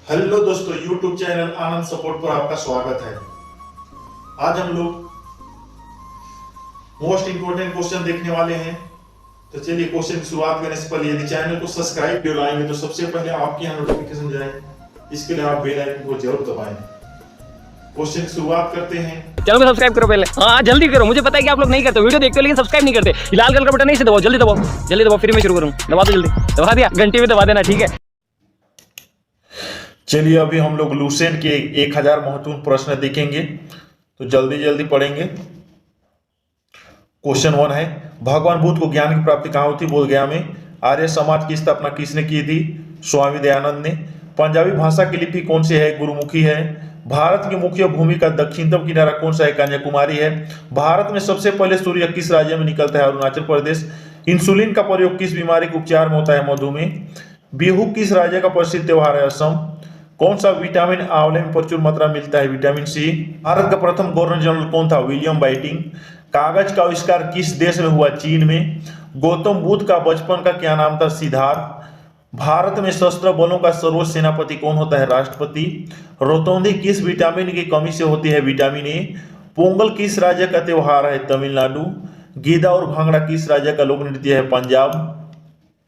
Hello दोस्तों, YouTube channel आनंद support पर आपका स्वागत है। आज हम लोग मोस्ट इंपोर्टेंट क्वेश्चन देखने वाले हैं। तो चलिए क्वेश्चन की शुरुआत करने से पहले यदि चैनल को सब्सक्राइब वीडियो लाएंगे तो सबसे पहले आपके यहाँ नोटिफिकेशन जाए, इसके लिए आप बेल आइकन को जरूर दबाएं। क्वेश्चन की शुरुआत करते हैं। चैनल को सब्सक्राइब करो पहले। हाँ जल्दी करो, मुझे पता है कि आप लोग नहीं करते, वीडियो देखते हो लेकिन सब्सक्राइब नहीं करते। लाल कलर का बटन नहीं से दबाओ, जल्दी दबाओ, जल्दी दबाओ, फिर मैं शुरू करूँ। दबा दो, जल्दी दबा दिया, घंटे में दबा देना, ठीक है। चलिए अभी हम लोग लुसेंट के 1000 महत्वपूर्ण प्रश्न देखेंगे, तो जल्दी जल्दी पढ़ेंगे। क्वेश्चन 1 है, भगवान बुद्ध को ज्ञान की प्राप्ति कहाँ हुई थी? बोध गया में। आर्य समाज की स्थापना किसने की थी? स्वामी दयानंद ने। पंजाबी भाषा की लिपि कौन सी है? गुरुमुखी है। भारत की मुख्य भूमि का दक्षिणतम किनारा कौन सा है? कन्याकुमारी है। भारत में सबसे पहले सूर्य किस राज्य में निकलता है? अरुणाचल प्रदेश। इंसुलिन का प्रयोग किस बीमारी के उपचार में होता है? मधुमेह। बिहू किस राज्य का प्रसिद्ध त्योहार है? असम। कौन सा विटामिन आंवले में प्रचुर मात्रा में मिलता है? Vitamin C. भारत का प्रथम गवर्नर जनरल कौन था? William biting. कागज का आविष्कार किस देश में हुआ? चीन में। गौतम बुद्ध का बचपन का क्या नाम था? सिद्धार्थ। भारत में सशस्त्र बलों का सर्वोच्च सेनापति कौन होता है? राष्ट्रपति। रोतौंधी किस विटामिन की कमी से होती है? Vitamin A. पोंगल किस राज्य का त्योहार है? तमिलनाडु। गीदा और भांगड़ा किस राज्य का लोक नृत्य है? पंजाब।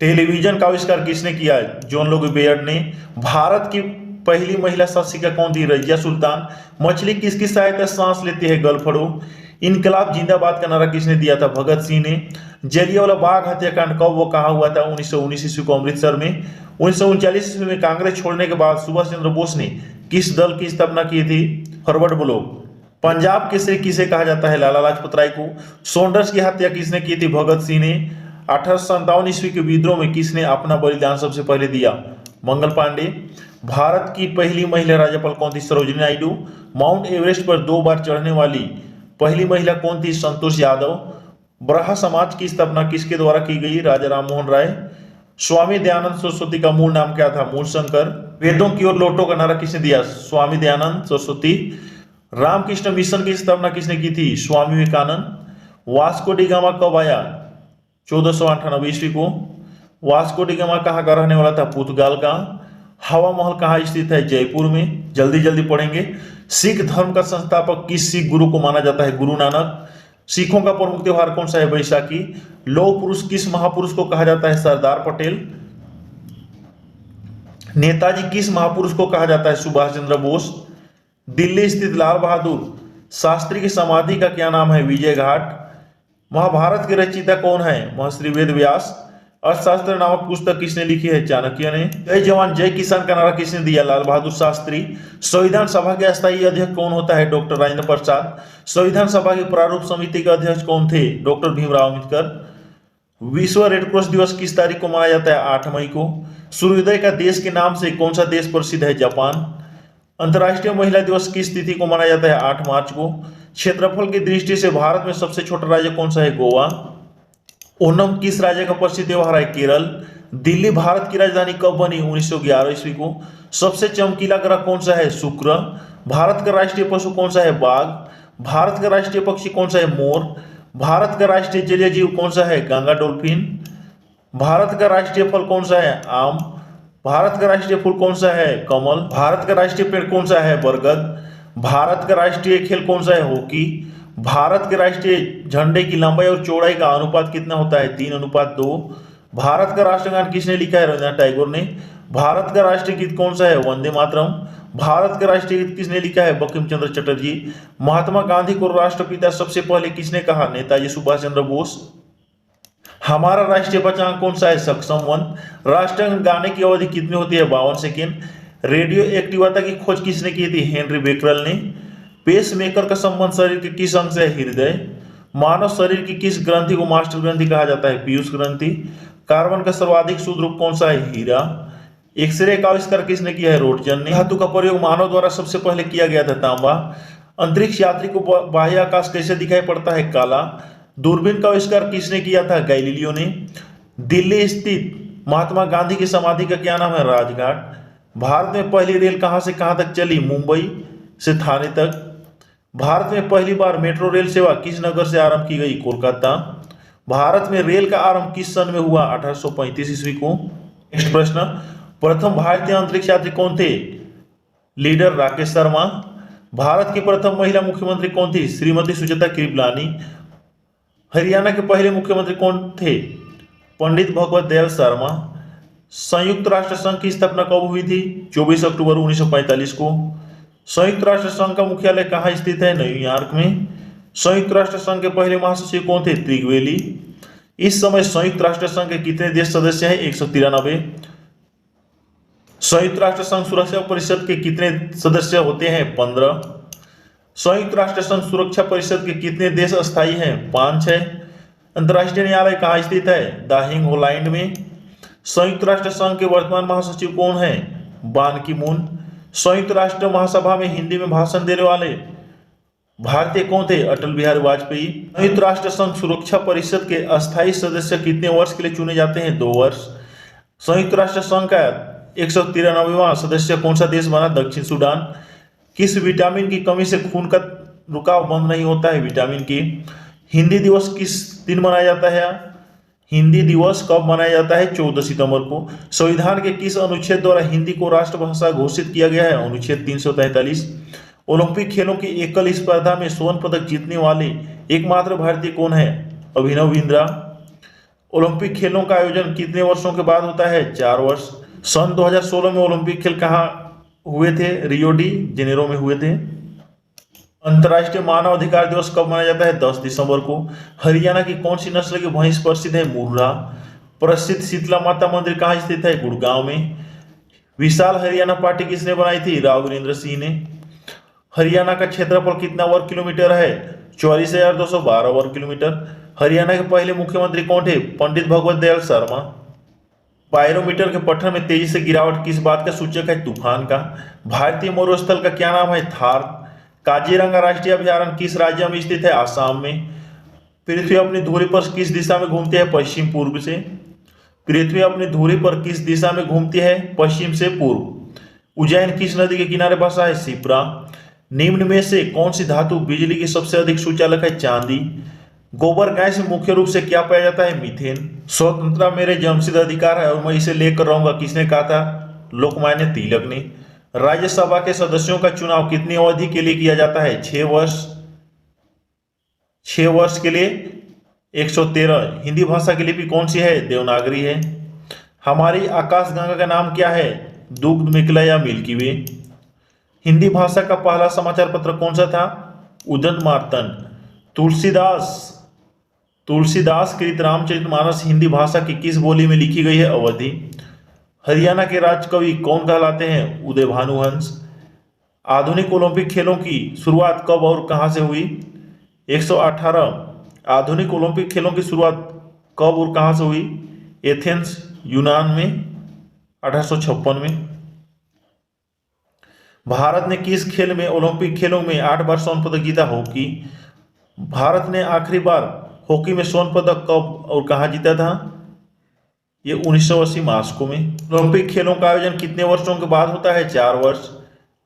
टेलीविजन का आविष्कार किसने किया? जॉन लोगी बेयर्ड ने। भारत की पहली महिला शासिका कौन थी? रजिया सुल्तान। मछली किसकी सहायता सांस लेती है? गलफड़ो। इनकलाब जिंदाबाद का नारा किसने दिया था? भगत सिंह ने। जलियांवाला बाग हत्याकांड कब वो कहाँ हुआ था? 1919 ईस्वी को अमृतसर में। 1939 ईस्वी में कांग्रेस छोड़ने के बाद सुभाष चंद्र बोस ने किस दल की स्थापना की थी? Forward block. पंजाब केसरी किसे कहा जाता है? लाला लाजपत राय को। सोंडर्स की हत्या किसने की थी? भगत सिंह ने। 1857 ईस्वी के विद्रोह में किसने अपना बलिदान सबसे पहले दिया? मंगल पांडे। भारत की पहली महिला राज्यपाल कौन थी? सरोजिनी नायडू। माउंट एवरेस्ट पर 2 बार चढ़ने वाली पहली महिला कौन थी? संतोष यादव। ब्रहा समाज की स्थापना किसके द्वारा की गई? राजा राम मोहन राय। स्वामी दयानंद सरस्वती का मूल नाम क्या था? मूलशंकर। वेदों की ओर लौटो का नारा किसने दिया? स्वामी दयानंद सरस्वती। रामकृष्ण मिशन की स्थापना किसने की थी? Swami Vivekananda. Vasco D gamma कब आया? 1498 ईस्वी को। वास्को डी गामा कहाँ का रहने वाला था? पुर्तगाल का। हवा महल कहाँ स्थित है? जयपुर में। जल्दी जल्दी पढ़ेंगे। सिख धर्म का संस्थापक किस सिख गुरु को माना जाता है? गुरु नानक। सिखों का प्रमुख त्योहार कौन सा है? बैसाखी। लौह पुरुष किस महापुरुष को कहा जाता है? सरदार पटेल। नेताजी किस महापुरुष को कहा जाता है? सुभाष चंद्र बोस। दिल्ली स्थित लाल बहादुर शास्त्री की समाधि का क्या नाम है? विजय घाट। महाभारत के रचयिता कौन है? महर्षि वेद व्यास। अर्थशास्त्र नामक पुस्तक किसने लिखी है? चाणक्य ने। जय जवान जय किसान का नारा किसने दिया? लाल बहादुर शास्त्री। संविधान सभा के अस्थायी अध्यक्ष कौन होता है? डॉक्टर राजेंद्र प्रसाद। संविधान सभा की प्रारूप समिति के अध्यक्ष कौन थे? डॉक्टर भीमराव अम्बेडकर। विश्व रेड क्रॉस दिवस किस तारीख को मनाया जाता है? 8 मई को। सूर्योदय का देश के नाम से कौन सा देश प्रसिद्ध है? जापान। अंतर्राष्ट्रीय महिला दिवस किस तिथि को मनाया जाता है? 8 मार्च को। क्षेत्रफल की दृष्टि से भारत में सबसे छोटा राज्य कौन सा है? गोवा। ओणम किस राज्य का प्रसिद्ध त्योहार है? केरल। दिल्ली भारत की राजधानी कब बनी? 1911 ईस्वी को। सबसे चमकीला ग्रह कौन सा है? शुक्र। भारत का राष्ट्रीय पशु कौन सा है? बाघ। भारत का राष्ट्रीय पक्षी कौन सा है? मोर। भारत का राष्ट्रीय जलीय जीव कौन सा है? गंगा डॉल्फिन। भारत का राष्ट्रीय फल कौन सा है? आम। भारत का राष्ट्रीय फूल कौन सा है? कमल। भारत का राष्ट्रीय पेड़ कौन सा है? बरगद। भारत का राष्ट्रीय खेल कौन सा है? हॉकी। भारत के राष्ट्रीय झंडे की लंबाई और चौड़ाई का अनुपात कितना होता है? 3:2। भारत का राष्ट्रगान किसने लिखा है? रविन्द्रनाथ टैगोर ने। भारत का राष्ट्रीय गीत कौन सा है? वंदे मातरम। भारत का राष्ट्रीय गीत किसने लिखा है? बंकिम चंद्र चटर्जी। महात्मा गांधी को राष्ट्रपिता सबसे पहले किसने कहा? नेताजी सुभाष चंद्र बोस। हमारा राष्ट्रीय पचांग कौन सा है? सक्षम 1। राष्ट्रगान गाने की अवधि कितनी होती है? 52 सेकेंड। रेडियो एक्टिवता की खोज किसने की थी? हेनरी बेकरल ने। पेस मेकर का संबंध शरीर के किस अंग से है? हृदय। मानव शरीर की किस ग्रंथि को मास्टर ग्रंथि कहा जाता है? पीयूष ग्रंथि। कार्बन का सर्वाधिक शुद्ध रूप कौन सा है? हीरा। एक्सरे का आविष्कार किसने किया है? रोटजन ने। धातु का प्रयोग मानव द्वारा सबसे पहले किया गया था? तांबा। अंतरिक्ष यात्री को बाह्य आकाश कैसे दिखाई पड़ता है? काला। दूरबीन का आविष्कार किसने किया था? गैलीलियो ने। दिल्ली स्थित महात्मा गांधी की समाधि का क्या नाम है? राजघाट। भारत में पहली रेल कहां से कहां तक चली? मुंबई से थाने तक। भारत में पहली बार मेट्रो रेल सेवा किस नगर से आरंभ की गई? कोलकाता। भारत में रेल का आरंभ किस सन में हुआ? 1835 ईस्वी को। नेक्स्ट प्रश्न, प्रथम भारतीय अंतरिक्ष यात्री कौन थे? लीडर राकेश शर्मा। भारत की प्रथम महिला मुख्यमंत्री कौन थी? श्रीमती सुचेता कृपलानी। हरियाणा के पहले मुख्यमंत्री कौन थे? पंडित भगवत दयाल शर्मा। संयुक्त राष्ट्र संघ की स्थापना कब हुई थी? 24 अक्टूबर 1945 को। संयुक्त राष्ट्र संघ का मुख्यालय कहाँ स्थित है? न्यूयॉर्क में। संयुक्त राष्ट्र संघ के पहले महासचिव कौन थे? त्रिवेली। इस समय संयुक्त राष्ट्र संघ के कितने देश सदस्य हैं? 193। संयुक्त राष्ट्र संघ सुरक्षा परिषद के कितने सदस्य होते हैं? 15। संयुक्त राष्ट्र संघ सुरक्षा परिषद के कितने देश अस्थायी हैं? 5 है। अंतर्राष्ट्रीय न्यायालय कहाँ स्थित है? द हेग होलैंड में। संयुक्त राष्ट्र संघ के वर्तमान महासचिव कौन है? बान की मून। संयुक्त राष्ट्र महासभा में हिंदी में भाषण देने वाले भारतीय कौन थे? अटल बिहारी वाजपेयी। संयुक्त राष्ट्र संघ सुरक्षा परिषद के अस्थायी सदस्य कितने वर्ष के लिए चुने जाते हैं? 2 वर्ष। संयुक्त राष्ट्र संघ का 193वां सदस्य कौन सा देश बना? दक्षिण सूडान। किस विटामिन की कमी से खून का रुकाव बंद नहीं होता है? विटामिन की। हिंदी दिवस किस दिन मनाया जाता है? हिंदी दिवस कब मनाया जाता है? 14 सितंबर को। संविधान के किस अनुच्छेद द्वारा हिंदी को राष्ट्रभाषा घोषित किया गया है? अनुच्छेद 343। ओलंपिक खेलों की एकल स्पर्धा में स्वर्ण पदक जीतने वाले एकमात्र भारतीय कौन है? अभिनव बिंद्रा। ओलंपिक खेलों का आयोजन कितने वर्षों के बाद होता है? 4 वर्ष। सन 2016 में ओलंपिक खेल कहाँ हुए थे? रियो डी जेनेरो में हुए थे। अंतर्राष्ट्रीय मानव अधिकार दिवस कब मनाया जाता है? 10 दिसंबर को। हरियाणा की कौन सी नस्ल की भैंस प्रसिद्ध है? मुर्रा। प्रसिद्ध शीतला माता मंदिर कहाँ स्थित है? गुड़गांव में। विशाल हरियाणा पार्टी किसने बनाई थी? राव वीरेंद्र सिंह ने। हरियाणा का क्षेत्रफल कितना वर्ग किलोमीटर है? 44,212 वर्ग किलोमीटर। हरियाणा के पहले मुख्यमंत्री कौन थे? पंडित भगवत दयाल शर्मा। पायरोमीटर के पठन में तेजी से गिरावट किस बात का सूचक है? तूफान का। भारतीय मरुस्थल का क्या नाम है? थार। काजीरंगा राष्ट्रीय अभयारण्य किस राज्य में स्थित है? आसाम में। पृथ्वी अपनी धुरी पर किस दिशा में घूमती है? पश्चिम पूर्व से। पृथ्वी अपनी धुरी पर किस दिशा में घूमती है? पश्चिम से पूर्व। उज्जैन किस नदी के किनारे बसा है? शिप्रा। निम्न में से कौन सी धातु बिजली की सबसे अधिक सुचालक है? चांदी। गोबर गैस में मुख्य रूप से क्या पाया जाता है? मीथेन। स्वतंत्रता मेरे जन्मसिद्ध अधिकार है और मैं इसे लेकर रहूंगा किसने कहा था? लोकमान्य तिलक ने। राज्यसभा के सदस्यों का चुनाव कितनी अवधि के लिए किया जाता है? 6 वर्ष। 6 वर्ष के लिए 113। हिंदी भाषा की लिपि कौन सी है? देवनागरी है। हमारी आकाशगंगा का नाम क्या है? दुग्ध मिकला या मिल्की वे। हिंदी भाषा का पहला समाचार पत्र कौन सा था? उदंत मार्तंड। तुलसीदास कृत रामचरितमानस हिंदी भाषा की किस बोली में लिखी गई है? अवधी। हरियाणा के राजकवि कौन कहलाते हैं? उदय भानुहंस। आधुनिक ओलंपिक खेलों की शुरुआत कब और कहां से हुई? 118। आधुनिक ओलंपिक खेलों की शुरुआत कब और कहां से हुई? एथेंस यूनान में 1856 में। भारत ने किस खेल में ओलंपिक खेलों में 8 बार स्वर्ण पदक जीता? हॉकी। भारत ने आखिरी बार हॉकी में स्वर्ण पदक कब और कहां जीता था? ये 1980 मास्को में। ओलंपिक खेलों का आयोजन कितने वर्षों के बाद होता है? 4 वर्ष।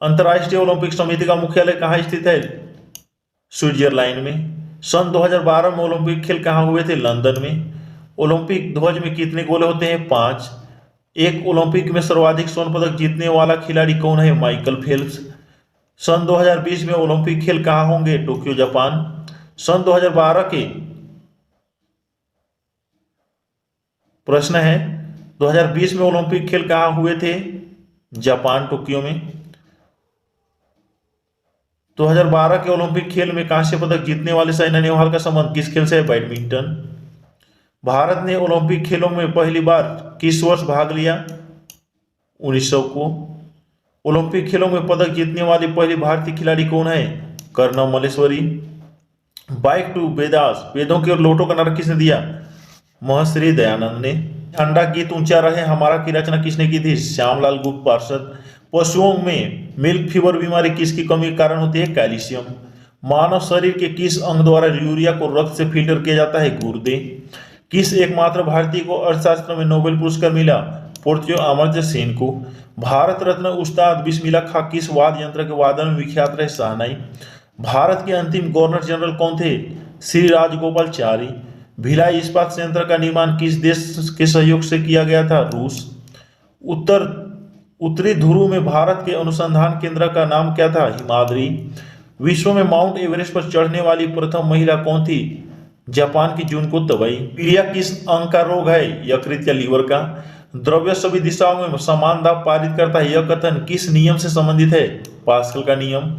अंतर्राष्ट्रीय ओलंपिक समिति का मुख्यालय कहाँ स्थित है? स्विट्जरलैंड में। सन 2012 में ओलंपिक खेल कहाँ हुए थे? लंदन में। ओलंपिक ध्वज में कितने गोले होते हैं? 5। एक ओलंपिक में सर्वाधिक स्वर्ण पदक जीतने वाला खिलाड़ी कौन है? Michael Phelps. सन 2020 में ओलंपिक खेल कहाँ होंगे? Tokyo Japan. सन 2012 के प्रश्न है 2020 में ओलंपिक खेल कहाँ हुए थे? जापान टोक्यो में। 2012 के ओलंपिक खेल में कांस्य पदक जीतने वाले साइना नेहवाल का संबंध किस खेल से है? बैडमिंटन। भारत ने ओलंपिक खेलों में पहली बार किस वर्ष भाग लिया? 1900 को। ओलंपिक खेलों में पदक जीतने वाली पहली भारतीय खिलाड़ी कौन है? कर्णव मल्लेश्वरी। बैक टू वेदास, वेदों की ओर लौटो का नारा किसने दिया? महर्षि दयानंद ने। ठंडा गीत ऊंचा रहे हमारा की रचना किसने की थी? श्यामलाल गुप्त पार्षद। पशुओं में मिल्क फीवर बीमारी किसकी कमी के कारण होती है? कैल्शियम। मानव शरीर के किस अंग द्वारा यूरिया को रक्त से फिल्टर किया जाता है? गुर्दे। किस एकमात्र भारतीय को अर्थशास्त्र में नोबेल पुरस्कार मिला? पोर्चुगीज अमर्त्य सेन को। भारत रत्न उस्ताद बिस्मिल्लाह खां किस वाद्य यंत्र के वादन में विख्यात रहे? शहनाई। भारत के अंतिम गवर्नर जनरल कौन थे? श्री राजगोपालचारी। भिलाई इस्पात संयंत्र का निर्माण किस देश के सहयोग से किया गया था? रूस। उत्तर उत्तरी ध्रुव में भारत के अनुसंधान केंद्र का नाम क्या था? हिमाद्री। विश्व में माउंट एवरेस्ट पर चढ़ने वाली प्रथम महिला कौन थी? जापान की जुनको तबई। पीलिया किस अंग का रोग है? यकृत या लीवर का। द्रव्य सभी दिशाओं में समान दाब पारित करता है, यह कथन किस नियम से संबंधित है? पास्कल का नियम।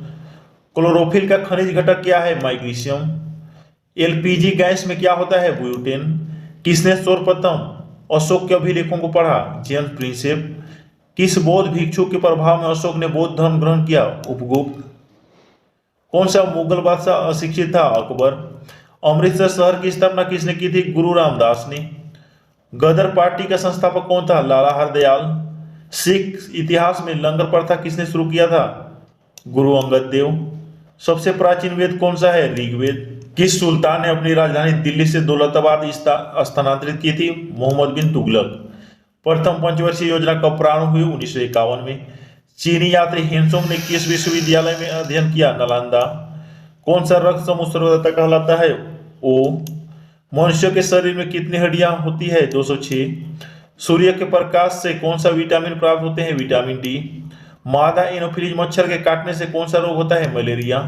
क्लोरोफिल का खनिज घटक क्या है? मैग्नीशियम। एलपीजी गैस में क्या होता है? ब्यूटेन। किसने सर्वप्रथम अशोक के अभिलेखों को पढ़ा? James Prinsep. किस बौद्ध भिक्षु के प्रभाव में अशोक ने बौद्ध धर्म ग्रहण किया? उपगुप्त। कौन सा मुगल बादशाह अशिक्षित था? अकबर। अमृतसर शहर की स्थापना किसने की थी? गुरु रामदास ने। गदर पार्टी का संस्थापक कौन था? लाला हरदयाल। सिख इतिहास में लंगर प्रथा किसने शुरू किया था? गुरु अंगद देव। सबसे प्राचीन वेद कौन सा है? ऋग्वेद। किस सुल्तान ने अपनी राजधानी दिल्ली से दौलताबाद स्थानांतरित की थी? मोहम्मद बिन तुगलक। प्रथम पंचवर्षीय योजना कब प्रारंभ हुई? 1951 में। चीनी यात्री हेनसोंग ने किस विश्वविद्यालय में अध्ययन किया? नालंदा। कौन सा रक्त समूह सर्वदाता कहलाता है? ओ। मनुष्य के शरीर में कितनी हड्डियां होती है? 206। सूर्य के प्रकाश से कौन सा विटामिन प्राप्त होते हैं? Vitamin D. मादा एनोफिलीज मच्छर के काटने से कौन सा रोग होता है? मलेरिया।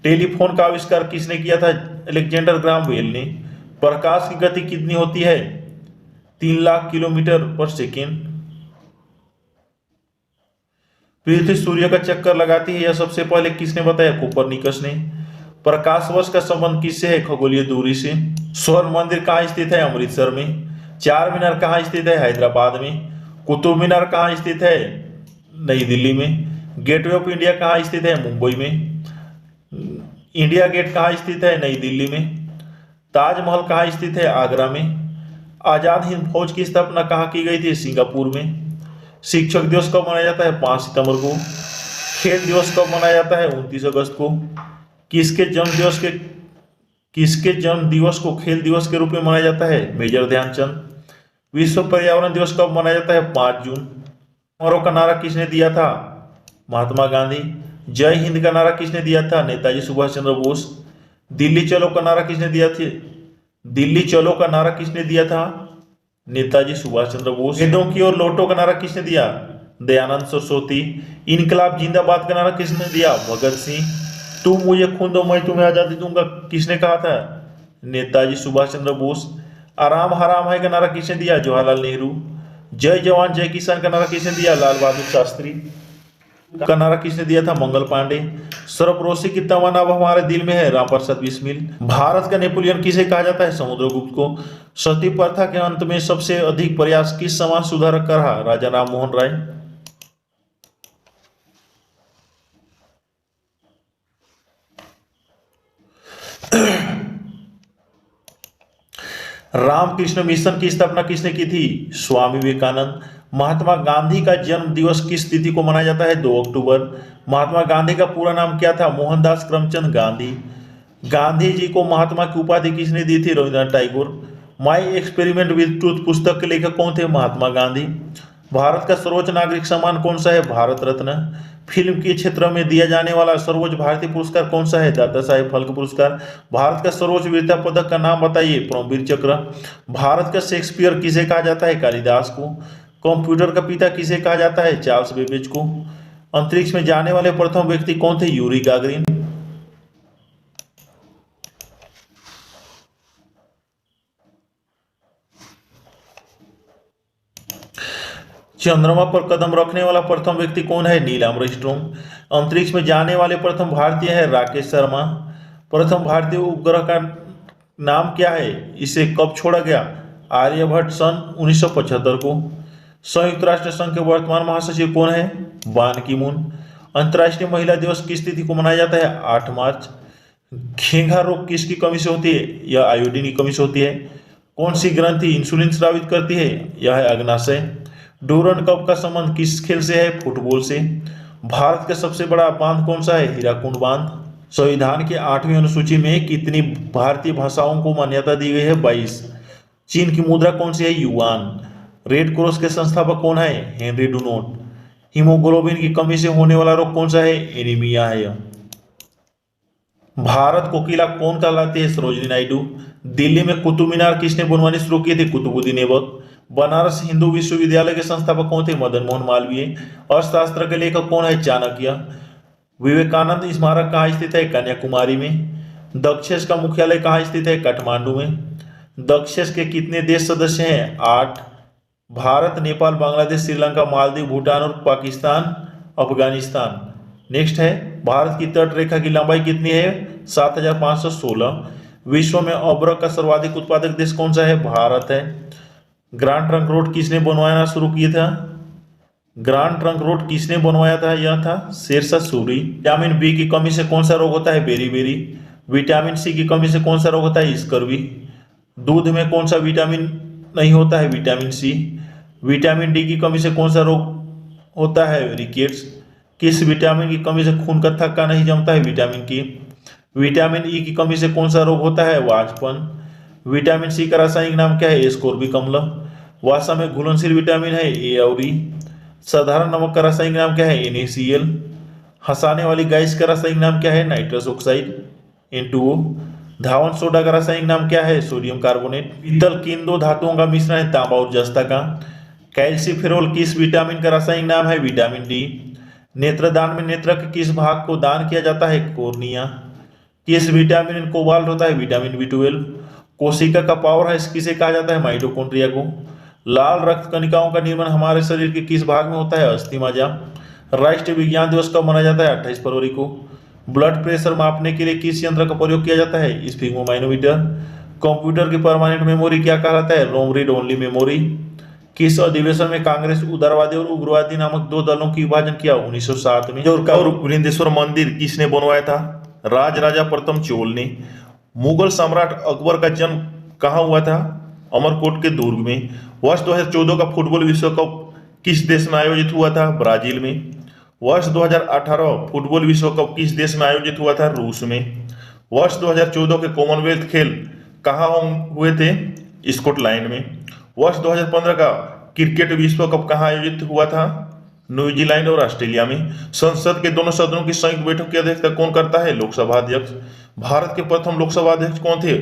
टेलीफोन का आविष्कार किसने किया था? अलेक्जेंडर ग्राहम बेल ने। प्रकाश की गति कितनी होती है? 3 लाख किलोमीटर पर सेकेंड। पृथ्वी सूर्य का चक्कर लगाती है, यह सबसे पहले किसने बताया? कोपरनिकस ने। प्रकाश वर्ष का संबंध किससे है? खगोलीय दूरी से। स्वर्ण मंदिर कहाँ स्थित है? अमृतसर में। चार मीनार कहाँ स्थित है? हैदराबाद में। कुतुब मीनार कहाँ स्थित है? नई दिल्ली में। गेटवे ऑफ इंडिया कहाँ स्थित है? मुंबई में। इंडिया गेट कहाँ स्थित है? नई दिल्ली में। ताजमहल कहाँ स्थित है? आगरा में। आजाद हिंद फौज की स्थापना कहाँ की गई थी? सिंगापुर में। शिक्षक दिवस कब मनाया जाता है? 5 सितंबर को। खेल दिवस कब मनाया जाता है? 29 अगस्त को। किसके जन्म दिवस को खेल दिवस के रूप में मनाया जाता है? मेजर ध्यानचंद। विश्व पर्यावरण दिवस कब मनाया जाता है? 5 जून। समारोह का नारा किसने दिया था? महात्मा गांधी। जय हिंद का नारा किसने दिया था? नेताजी सुभाष चंद्र बोस। दिल्ली चलो का नारा किसने दिया था? दिल्ली चलो का नारा किसने दिया था? नेताजी सुभाष चंद्र बोस। वेदों की और लौटो का नारा किसने दिया? दयानंद सरस्वती। इनकलाब जिंदाबाद का नारा किसने दिया? भगत सिंह। तुम मुझे खून दो मैं तुम्हें आजादी दूंगा किसने कहा था? नेताजी सुभाष चंद्र बोस। आराम हराम है का नारा किसने दिया? जवाहरलाल नेहरू। जय जवान जय किसान का नारा किसने दिया? लाल बहादुर शास्त्री। का नारा किसने दिया था? मंगल पांडे। सर्वरोसी की तमन्ना अब हमारे दिल में है, रामप्रसाद बिस्मिल। भारत का नेपोलियन किसे कहा जाता है? समुद्रगुप्त को। सती प्रथा के अंत में सबसे अधिक प्रयास किस समाज सुधारक का रहा? राजा राम मोहन राय। रामकृष्ण मिशन की स्थापना किसने की थी? स्वामी विवेकानंद। महात्मा गांधी का जन्म दिवस किस तिथि को मनाया जाता है? 2 अक्टूबर। महात्मा गांधी का पूरा नाम क्या था? मोहनदास करमचंद गांधी। गांधी जी को महात्मा की उपाधि किसने दी थी? Rabindranath Tagore. My experiment with truth पुस्तक के लेखक कौन थे? महात्मा गांधी। भारत का सर्वोच्च नागरिक सम्मान कौन सा है? भारत रत्न। फिल्म के क्षेत्र में दिया जाने वाला सर्वोच्च भारतीय पुरस्कार कौन सा है? दादा साहेब फाल्के पुरस्कार। भारत का सर्वोच्च वीरता पदक का नाम बताइए? परमवीर चक्र। भारत का शेक्सपियर किसे कहा जाता है? कालिदास को। कंप्यूटर का पिता किसे कहा जाता है? चार्ल्स बेबेज को। अंतरिक्ष में जाने वाले प्रथम व्यक्ति कौन थे? Yuri Gagarin. चंद्रमा पर कदम रखने वाला प्रथम व्यक्ति कौन है? Neil Armstrong. अंतरिक्ष में जाने वाले प्रथम भारतीय है राकेश शर्मा। प्रथम भारतीय उपग्रह का नाम क्या है? इसे कब छोड़ा गया? आर्यभट्ट सन 1975 को। संयुक्त राष्ट्र संघ के वर्तमान महासचिव कौन है? बान की मून। अंतर्राष्ट्रीय महिला दिवस किस तिथि को मनाया जाता है? 8 मार्च। घेंघा रोग किसकी कमी से होती है? यह आयोडीन की कमी से होती है। कौन सी ग्रंथि इंसुलिन स्रावित करती है? यह है अग्नाशय। डूरंड कप का संबंध किस खेल से है? फुटबॉल से। भारत का सबसे बड़ा बांध कौन सा है? हीराकुंड बांध। संविधान के 8वीं अनुसूची में कितनी भारतीय भाषाओं को मान्यता दी गई है? 22। चीन की मुद्रा कौन सी है? युआन। रेड क्रॉस के संस्थापक कौन है? हेनरी डुनोट। हीमोग्लोबिन की कमी से होने वाला रोग कौन सा है? एनीमिया है। भारत को किला कौन कहलाती है? सरोजिनी नायडू। दिल्ली में कुतुब मीनार किसने बनवानी शुरू की थी? कुतुबुद्दीन ऐबक। बनारस हिंदू विश्वविद्यालय के संस्थापक कौन थे? मदन मोहन मालवीय। अर्थशास्त्र के लेखक कौन है? चाणक्य। विवेकानंद स्मारक कहाँ स्थित है? कन्याकुमारी में। दक्षेस का मुख्यालय कहाँ स्थित है? काठमांडू में। दक्षेस के कितने देश सदस्य हैं? 8। भारत, नेपाल, बांग्लादेश, श्रीलंका, मालदीव, भूटान और पाकिस्तान, अफगानिस्तान। नेक्स्ट है, भारत की तट रेखा की लंबाई कितनी है? 7516। विश्व में अब्रक का सर्वाधिक उत्पादक देश कौन सा है? भारत है। ग्रांड ट्रंक रोड किसने बनवाना शुरू किया था? ग्रांड ट्रंक रोड किसने बनवाया था? यह था शेरशाह सूरी। विटामिन बी की कमी से कौन सा रोग होता है? बेरी। विटामिन सी की कमी से कौन सा रोग होता है? स्कर्वी। दूध में कौन सा विटामिन नहीं होता है? Vitamin C. विटामिन डी की कमी से कौन सा रोग होता है? रिकेट्स। किस विटामिन की कमी से खून का थक्का नहीं जमता है? विटामिन की। विटामिन ई की कमी से कौन सा रोग होता है? वाजपन। विटामिन सी का रासायनिक नाम क्या है? एस्कोर्बिक अम्ल। वसा में घुलनशील विटामिन है ए और ई। साधारण नमक का रासायनिक नाम क्या है? NaCl। हंसाने वाली गैस का रासायनिक नाम क्या है? Nitrous oxide N2O। धावन सोडा का रासायनिक नाम क्या है? Sodium carbonate. पीतल किन दो धातुओं का मिश्रण है? तांबा और जस्ता का। कैल्सीफेरोल किस विटामिन का रासायनिक नाम है? Vitamin D. नेत्रदान में नेत्र के किस भाग को दान किया जाता है? कोर्निया। किस विटामिन में कोबाल्ट होता है? Vitamin B12। कोशिका का पावर हाउस किसे कहा जाता है? माइटोकॉन्ड्रिया को। लाल रक्त कणिकाओं का निर्माण हमारे शरीर के किस भाग में होता है? अस्थि मज्जा। राष्ट्रीय विज्ञान दिवस कब मनाया जाता है? 28 फरवरी को। ब्लड प्रेशर मापने के लिए किस यंत्र का प्रयोग किया जाता है? स्फिग्मोमाइनोमीटर। कंप्यूटर की परमानेंट मेमोरी क्या कहलाता है? रोम रीड ओनली मेमोरी। किस अधिवेशन में कांग्रेस उदारवादी और उग्रवादी नामक दो दलों की विभाजन किया? 1907 में। और वृंदेश्वर मंदिर किसने बनवाया था? राजराजा प्रथम चोल ने। मुगल सम्राट अकबर का जन्म कहाँ हुआ था? अमरकोट के दुर्ग में। वर्ष 2014 का फुटबॉल विश्व कप किस देश में आयोजित हुआ था? ब्राजील में। वर्ष 2018 फुटबॉल विश्व कप किस देश में आयोजित हुआ था? रूस में। वर्ष 2014 के कॉमनवेल्थ खेल कहाँ हुए थे? स्कॉटलैंड में। वर्ष 2015 का क्रिकेट विश्व कप कहाँ आयोजित हुआ था? न्यूजीलैंड और ऑस्ट्रेलिया में। संसद के दोनों सदनों की संयुक्त बैठक की अध्यक्षता कौन करता है? लोकसभा अध्यक्ष। भारत के प्रथम लोकसभा अध्यक्ष कौन थे?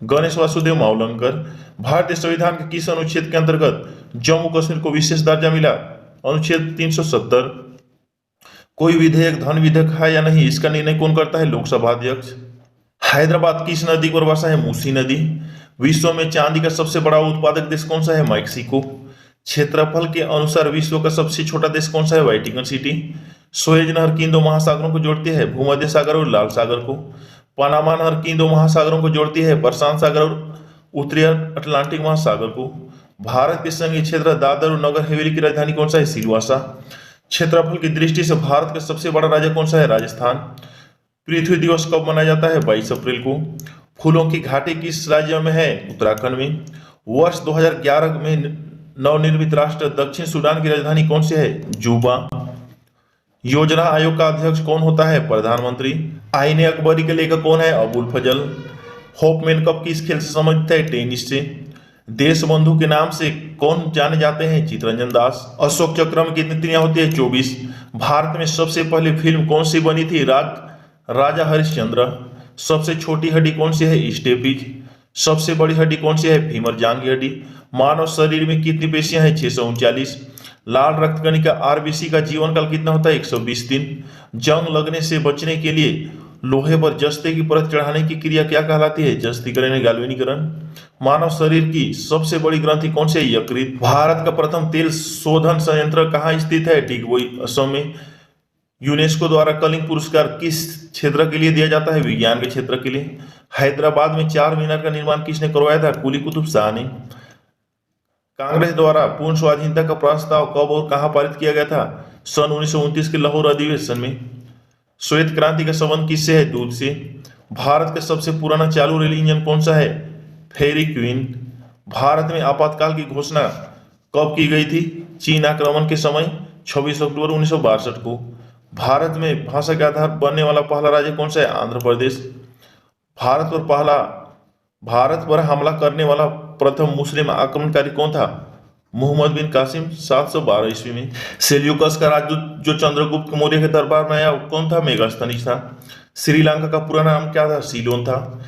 गणेश वासुदेव मावलंकर। भारतीय संविधान के किस अनुच्छेद के अंतर्गत जम्मू कश्मीर को विशेष दर्जा मिला? अनुच्छेद 370। कोई विधेयक धन विधेयक है या नहीं, इसका निर्णय कौन करता है? लोकसभा अध्यक्ष। हैदराबाद किस नदी पर बसा है? मूसी नदी। विश्व में चांदी का सबसे बड़ा उत्पादक देश कौन सा है? मैक्सिको। क्षेत्रफल के अनुसार विश्व का सबसे छोटा देश कौन सा है? Vatican city. सुएज नहर किन दो महासागरों को जोड़ती है? भूमध्य सागर और लाल सागर को। पनामा नहर किन दो महासागरों को जोड़ती है? प्रशांत सागर और उत्तरी अटलांटिक महासागर को। भारत के संघीय क्षेत्र दादर और नगर हवेली की राजधानी कौन सा है? सिलवासा। क्षेत्रफल की दृष्टि से भारत का सबसे बड़ा राज्य कौन सा है? राजस्थान। पृथ्वी दिवस कब मनाया जाता है? 22 अप्रैल को। फूलों की घाटी किस राज्य में है? उत्तराखंड में। वर्ष 2011 में नवनिर्मित राष्ट्र दक्षिण सूडान की राजधानी कौन सी है? जूबा। योजना आयोग का अध्यक्ष कौन होता है? प्रधानमंत्री। आईने अकबरी के लेखक कौन है? अबुल फजल। होपमैन कप किस खेल से संबंधित है? टेनिस से। देश बंधु के नाम से कौन जाने जाते हैं? चित्तरंजन दास। अशोक चक्र में कितनी तिथियां होती है? 24। भारत में सबसे पहली फिल्म कौन सी बनी थी? राजा हरिश्चंद्र। सबसे छोटी हड्डी कौन सी है? स्टेपिज। सबसे बड़ी हड्डी कौन सी है? फीमर जांघ की हड्डी। मानव शरीर में कितनी पेशियां हैं? 639। लाल रक्त कणिका RBC का जीवन काल कितना होता है? 120 दिन। जंग लगने से बचने के लिए लोहे पर जस्ते की परत चढ़ाने की क्रिया क्या कहलाती है? जस्तीकरण या गैल्वेनीकरण। मानव शरीर की सबसे बड़ी ग्रंथि कौन सी है? यकृत। भारत का प्रथम तेल शोधन संयंत्र कहाँ स्थित है? डिगबोई, असम में। यूनेस्को द्वारा कलिंग पुरस्कार किस क्षेत्र के लिए दिया जाता है? विज्ञान के क्षेत्र के लिए। हैदराबाद में 4 मीनार का निर्माण किसने करवाया था? कुली कुतुब शाह ने। कांग्रेस द्वारा पूर्ण स्वाधीनता का प्रस्ताव कब और कहां पारित किया गया था? सन 1929 के लाहौर अधिवेशन में। श्वेत क्रांति का संबंध किससे है? दूध से। भारत का सबसे पुराना चालू रेल इंजन कौन सा है? फेरी क्वीन। भारत में आपातकाल की घोषणा कब की गई थी? चीन आक्रमण के समय 26 अक्टूबर 1962 को। भारत में भाषा के आधार बनने वाला पहला राज्य कौन सा है? आंध्र प्रदेश। भारत पर हमला करने वाला प्रथम मुस्लिम आक्रमणकारी कौन था? मोहम्मद बिन कासिम 712 ईस्वी में। सेल्यूकस का राजदूत जो चंद्रगुप्त मौर्य के दरबार में आया कौन था? मेगास्थनीज था। श्रीलंका का पूरा नाम क्या था? सीलोन था।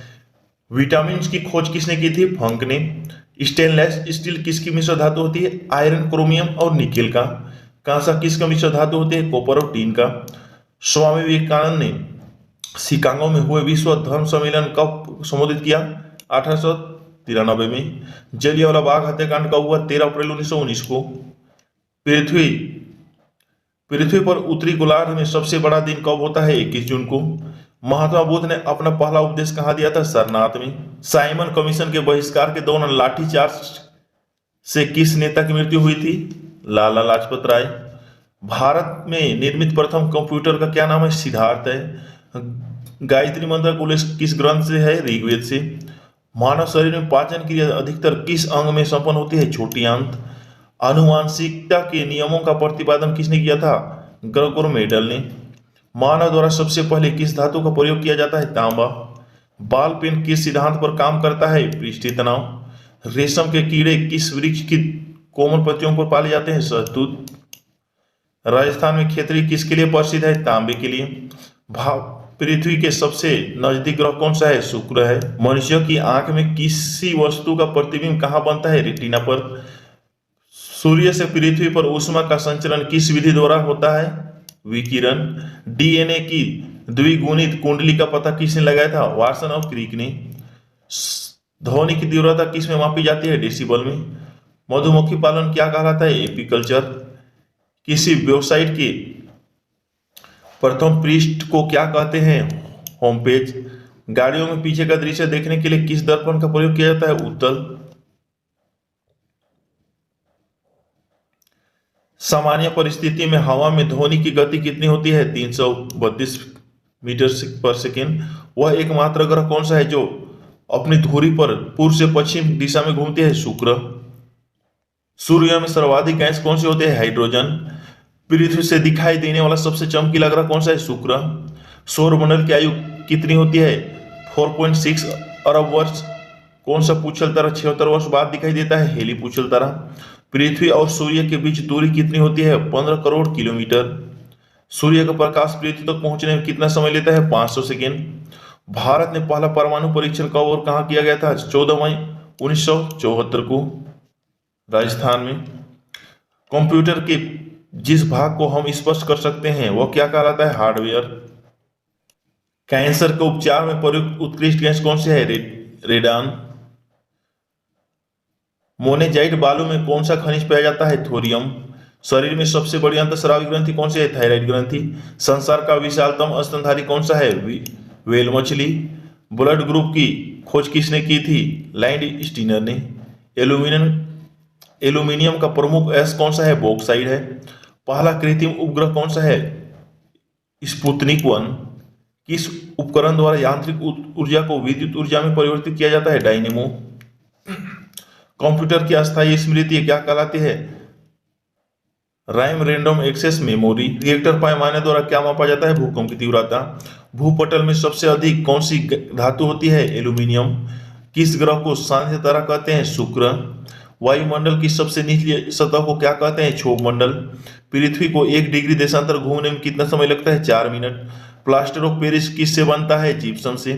विटामिन की खोज किसने की थी? फंक ने। स्टेनलेस स्टील किसकी मिश्र धातु होती है? आयरन, क्रोमियम और निकेल का। कांसा किसका मिश्र धातु होती है? कॉपर और टीन का। स्वामी विवेकानंद ने शिकागो में हुए विश्व धर्म सम्मेलन कब संबोधित किया? 1893 में। जलियांवाला बाग हत्याकांड कब हुआ? 13 अप्रैल 1919 को। पृथ्वी पर उत्तरी गोलार्ध में सबसे बड़ा दिन कब होता है? 21 जून को। महात्मा बुद्ध ने अपना पहला उपदेश कहाँ दिया था? सारनाथ में। साइमन कमीशन के बहिष्कार के दौरान लाठीचार्ज से किस नेता की मृत्यु हुई थी? लाला लाजपत राय। भारत में निर्मित प्रथम कंप्यूटर का क्या नाम है? सिद्धार्थ है। गायत्री मंत्र का उल्लेख किस ग्रंथ से है? ऋग्वेद से। मानव शरीर में पाचन क्रिया अधिकतर किस अंग में संपन्न होती है? छोटी आंत। आनुवांशिकता के नियमों का प्रतिपादन किसने किया था? ग्रेगोर मेंडल ने। मानव द्वारा सबसे पहले किस धातु का प्रयोग किया जाता है? तांबा। बाल पेन किस सिद्धांत पर काम करता है? पृष्ठीय तनाव। रेशम के कीड़े किस वृक्ष की कोमल पत्तियों पर पाले जाते हैं? शहतूत। राजस्थान में खेतड़ी किसके लिए प्रसिद्ध है? तांबे के लिए। पृथ्वी के सबसे नजदीक ग्रह कौन सा है? शुक्र है। मनुष्य की आंख में किसी वस्तु का प्रतिबिंब कहाँ बनता है? रेटिना पर। सूर्य से पृथ्वी पर ऊष्मा का संचरण किस विधि द्वारा होता है? विकिरण। डीएनए की द्विगुणित कुंडली का पता किसने लगाया था? वाटसन और क्रिक ने। ध्वनि की तीव्रता किस में मापी जाती है? डेसिबल में। मधुमक्खी पालन क्या कहलाता है? एपीकल्चर। किसी वेबसाइट के प्रथम पृष्ठ को क्या कहते हैं? Home page. गाड़ियों में पीछे का दृश्य देखने के लिए किस दर्पण का प्रयोग किया जाता है? उत्तल। सामान्य परिस्थिति में हवा में ध्वनि की गति कितनी होती है? 332 मीटर पर सेकेंड। वह एकमात्र ग्रह कौन सा है जो अपनी धुरी पर पूर्व से पश्चिम दिशा में घूमती है? शुक्र। सूर्य में सर्वाधिक गैस कौन सी होती है? हाइड्रोजन। पृथ्वी से दिखाई देने वाला सबसे चमकीला ग्रह कौन सा है? शुक्र। सौरमंडल की आयु कितनी होती है? 4.6 अरब वर्ष। कौन सा पूछल तारा 76 वर्ष बाद दिखाई देता है? हेली पूछल तारा। पृथ्वी और सूर्य के बीच दूरी कितनी होती है? 15 करोड़ किलोमीटर। सूर्य का प्रकाश पृथ्वी तक पहुंचने में कितना समय लेता है? 500 सेकेंड। भारत ने पहला परमाणु परीक्षण कब और कहां किया गया था? 14 मई 1974 को, राजस्थान में। कंप्यूटर के जिस भाग को हम स्पष्ट कर सकते हैं वह क्या कहलाता है? हार्डवेयर। कैंसर के उपचार में प्रयुक्त उत्कृष्ट गैस कौन सी है? रेडान। मोनेजाइट बालू में कौन सा खनिज पाया जाता है? थोरियम। शरीर में सबसे बड़ी अंतःस्रावी ग्रंथि कौन सी है? थायराइड ग्रंथि। संसार का विशालतम स्तनधारी कौन सा है? व्हेल मछली। ब्लड ग्रुप की खोज किसने की थी? लैंड स्टीनर ने। एल्यूमिनियम का प्रमुख एस कौन सा है? बॉक्साइड है। पहला कृत्रिम उपग्रह कौन सा है? स्पुतनिक 1। किस उपकरण द्वारा यांत्रिक ऊर्जा को विद्युत ऊर्जा में परिवर्तित किया जाता है? डायनेमो। कंप्यूटर की अस्थायी स्मृति क्या कहलाती है? RAM, random access memory. Reactor पैमाने द्वारा क्या मापा जाता है? भूकंप की तीव्रता। भूपटल में सबसे अधिक कौन सी धातु होती है? एल्यूमिनियम। किस ग्रह को शांत तारा कहते हैं? शुक्र। वायुमंडल की सबसे निचली सतह को क्या कहते हैं? क्षोभ मंडल। पृथ्वी को 1 डिग्री देशांतर घूमने में कितना समय लगता है? 4 मिनट। प्लास्टर ऑफ पेरिस किससे बनता है? जिप्सम से।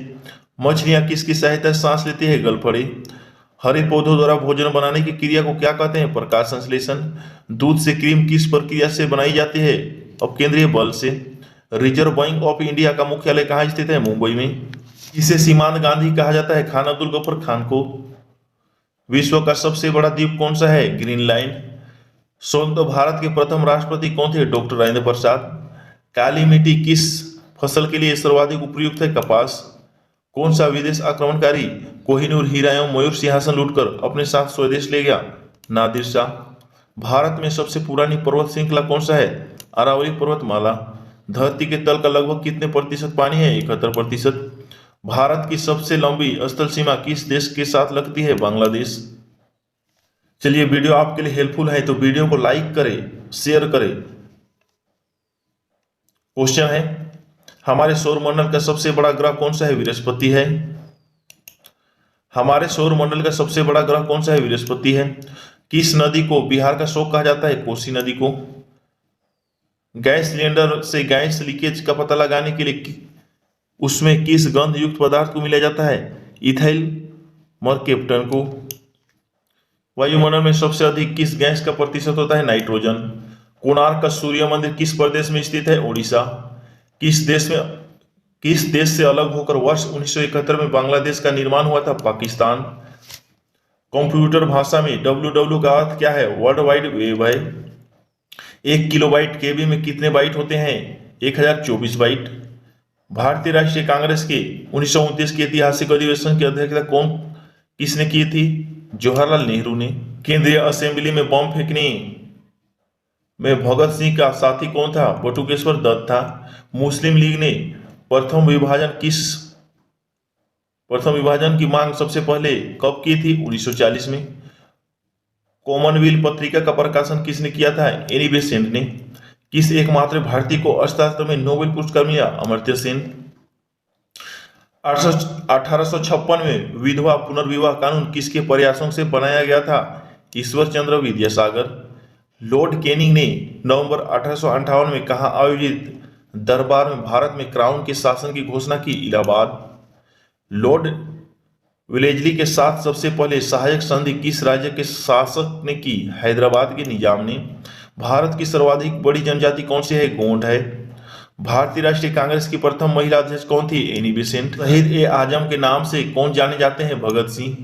मछलियां किसकी सहायता से सांस लेती है? गलफड़े। हरे पौधों द्वारा भोजन बनाने की क्रिया को क्या कहते हैं? प्रकाश संश्लेषण। दूध से क्रीम किस प्रक्रिया से बनाई जाती है? अपकेंद्रीय बल से। रिजर्व बैंक ऑफ इंडिया का मुख्यालय कहाँ स्थित है? मुंबई में। इसे सीमांत गांधी कहा जाता है? खान अब्दुल गफर खान को। विश्व का सबसे बड़ा द्वीप कौन सा है? ग्रीनलैंड। स्वतंत्र भारत के प्रथम राष्ट्रपति कौन थे? डॉक्टर राजेंद्र प्रसाद। काली मिट्टी किस फसल के लिए सर्वाधिक उपयुक्त है? कपास। कौन सा विदेश आक्रमणकारी कोहिनूर हीरा एवं मयूर सिंहासन लूटकर अपने साथ स्वदेश ले गया? नादिर शाह। भारत में सबसे पुरानी पर्वत श्रृंखला कौन सा है? अरावली पर्वतमाला। धरती के तल का लगभग कितने प्रतिशत पानी है? 71%। भारत की सबसे लंबी स्थल सीमा किस देश के साथ लगती है? बांग्लादेश। चलिए, वीडियो आपके लिए हेल्पफुल है तो वीडियो को लाइक करें, शेयर करें। क्वेश्चन है, हमारे सौरमंडल का सबसे बड़ा ग्रह कौन सा है? बृहस्पति है। हमारे सौरमंडल का सबसे बड़ा ग्रह कौन सा है? बृहस्पति है। किस नदी को बिहार का शोक कहा जाता है? कोसी नदी को। गैस सिलेंडर से गैस लीकेज का पता लगाने के लिए उसमें किस गंध युक्त पदार्थ को मिलाया जाता है? इथाइल मरकेप्टन को। वायुमंडल में सबसे अधिक किस गैस का प्रतिशत होता है? नाइट्रोजन। कोणार्क का सूर्य मंदिर किस प्रदेश में स्थित है? ओडिशा। किस देश से अलग होकर वर्ष 1971 में बांग्लादेश का निर्माण हुआ था? पाकिस्तान। कंप्यूटर भाषा में www का अर्थ क्या है? वर्ल्ड वाइड वेब है। 1 किलोबाइट केबी में कितने बाइट होते हैं? 1024 बाइट। भारतीय राष्ट्रीय कांग्रेस के 1929 के ऐतिहासिक अधिवेशन की अध्यक्षता किसने की थी? जवाहरलाल नेहरू ने। केंद्रीय असेंबली में बम फेंकने में भगत सिंह का साथी कौन था? बटुकेश्वर दत्त था। मुस्लिम लीग ने प्रथम विभाजन की मांग सबसे पहले कब की थी? 1940 में। कॉमनवेल्थ पत्रिका का प्रकाशन किसने किया था? एनी बेसेंट ने। किस एकमात्र भारतीय को अर्थशास्त्र में नोबेल पुरस्कार मिला? अमर्त्य सेन। 1856 में विधवा पुनर्विवाह कानून किसके प्रयासों से बनाया गया था? ईश्वर चंद्र विद्यासागर। लॉर्ड कैनिंग ने नवंबर 1858 में कहाँ आयोजित दरबार में भारत में क्राउन के शासन की घोषणा की? इलाहाबाद। लॉर्ड वेलेस्ली के साथ सबसे पहले सहायक संधि किस राज्य के शासक ने की? हैदराबाद के निजाम ने। भारत की सर्वाधिक बड़ी जनजाति कौन सी है? गोंड है। भारतीय राष्ट्रीय कांग्रेस की प्रथम महिला अध्यक्ष कौन थी? Annie Besant. शहीद ए आजम के नाम से कौन जाने जाते हैं? भगत सिंह।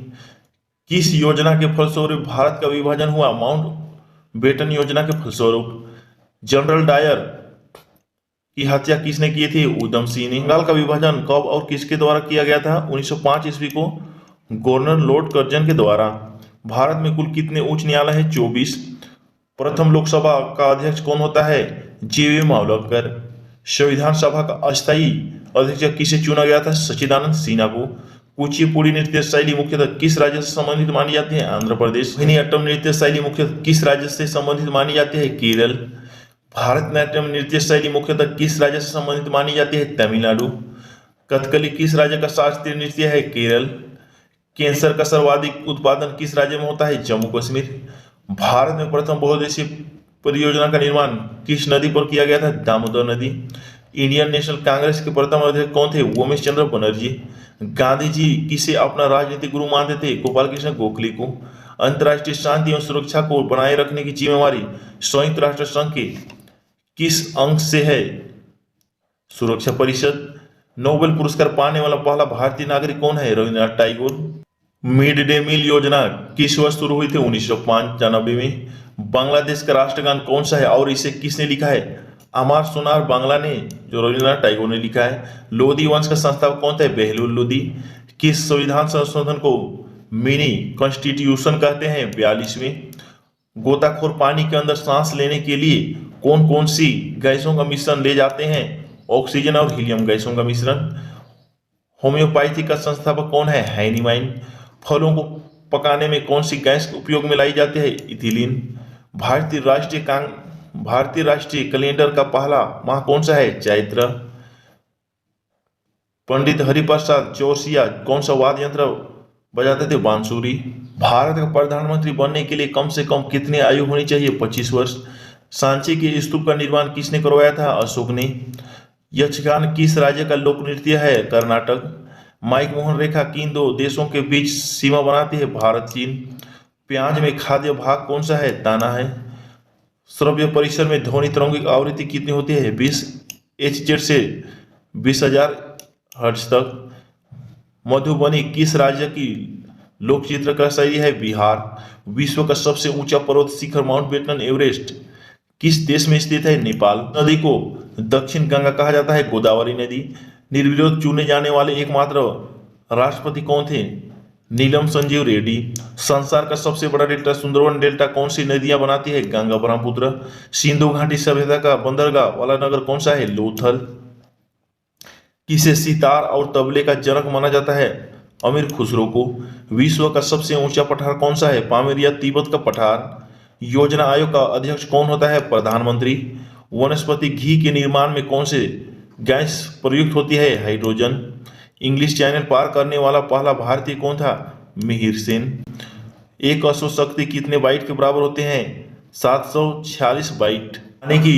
किस योजना के फलस्वरूप भारत का विभाजन हुआ? माउंट बेटन योजना के फलस्वरूप। जनरल डायर की हत्या किसने की थी? उधम सिंह ने। बंगाल का विभाजन कब और किसके द्वारा किया गया था? 1905 ईस्वी को गवर्नर लॉर्ड कर्जन के द्वारा। भारत में कुल कितने उच्च न्यायालय है? 24। प्रथम लोकसभा का अध्यक्ष कौन होता है? जीवी मावलकर। संविधान सभा का अस्थायी अध्यक्ष किसे चुना गया था? सच्चिदानंद सिन्हा को। कुचिपुड़ी नृत्य शैली मुख्यतः किस राज्य से संबंधित मानी जाती है? आंध्र प्रदेश। मोहिनीअट्टम नृत्य शैली मुख्यतः किस राज्य से संबंधित मानी जाती है? केरल। भारतनाट्यम नृत्य शैली मुख्यतः किस राज्य से संबंधित मानी जाती है? तमिलनाडु। कथकली किस राज्य का शास्त्रीय नृत्य है? केरल। कैंसर का सर्वाधिक उत्पादन किस राज्य में होता है? जम्मू कश्मीर। भारत में प्रथम बहुउद्देशीय परियोजना का निर्माण किस नदी पर किया गया था? दामोदर नदी। इंडियन नेशनल कांग्रेस के प्रथम अध्यक्ष कौन थे? उमेश चंद्र बनर्जी। गांधी जी किसे अपना राजनीतिक गुरु मानते थे? गोपाल कृष्ण गोखले को। अंतर्राष्ट्रीय शांति एवं सुरक्षा को बनाए रखने की जिम्मेवारी संयुक्त राष्ट्र संघ के किस अंग से है? सुरक्षा परिषद। नोबेल पुरस्कार पाने वाला पहला भारतीय नागरिक कौन है? Rabindranath Tagore. Mid day meal योजना किस वर्ष शुरू हुई थी? 1995 में। बांग्लादेश का राष्ट्रगान कौन सा है और इसे किसने लिखा है? अमार सोनार बांग्ला ने, जो रविन्द्रनाथ टैगोर ने लिखा है। लोधी वंश का संस्थापक कौन थे? बहलुल लोधी। किस संविधान संशोधन को मिनी कॉन्स्टिट्यूशन कहते हैं? 42वें। गोताखोर पानी के अंदर सांस लेने के लिए कौन कौन सी गैसों का मिश्रण ले जाते हैं? ऑक्सीजन और हीलियम गैसों का मिश्रण। होम्योपैथी का संस्थापक कौन है? हैनीमाइन। फलों को पकाने में कौन सी गैस उपयोग में लाई जाती है? इथिलीन। भारतीय राष्ट्रीय कैलेंडर का पहला माह कौन सा है? चैत्र। पंडित हरिप्रसाद चौरसिया कौन सा वाद्य यंत्र बजाते थे? बांसुरी। भारत का प्रधानमंत्री बनने के लिए कम से कम कितनी आयु होनी चाहिए? 25 वर्ष। सांची के स्तूप का निर्माण किसने करवाया था? अशोक ने। यक्षगान किस राज्य का लोक नृत्य है? कर्नाटक। माइक मोहन रेखा किन दो देशों के बीच सीमा बनाती है? भारत चीन। प्याज में खाद्य भाग कौन सा है? दाना है। श्रव्य परिसर में ध्वनि तरंगिक आवृत्ति कितनी होती है? 20 Hz से 20,000 हर्ट्ज तक। मधुबनी किस राज्य की लोक चित्रकला शैली है? बिहार। विश्व का सबसे ऊंचा पर्वत शिखर माउंट बेटन एवरेस्ट किस देश में स्थित है? नेपाल। नदी को दक्षिण गंगा कहा जाता है? गोदावरी नदी। निर्विरोध चुने जाने वाले एकमात्र राष्ट्रपति कौन थे? नीलम संजीव रेड्डी। संसार का सबसे बड़ा डेल्टा सुंदरवन डेल्टा कौन सी नदियां बनाती है? गंगा ब्रह्मपुत्र। सिंधु घाटी सभ्यता का बंदरगाह वाला नगर कौन सा है? लोथल। किसे सितार और तबले का जनक माना जाता है? अमीर खुसरो को। विश्व का सबसे ऊंचा पठार कौन सा है? पामीर या तिब्बत का पठार। योजना आयोग का अध्यक्ष कौन होता है? प्रधानमंत्री। वनस्पति घी के निर्माण में कौन से गैस प्रयुक्त होती है? हाइड्रोजन। इंग्लिश चैनल पार करने वाला पहला भारतीय कौन था? मिहिर सेन। एक अश्व शक्ति कितने बाइट के बराबर होते हैं? 746 बाइट। पानी की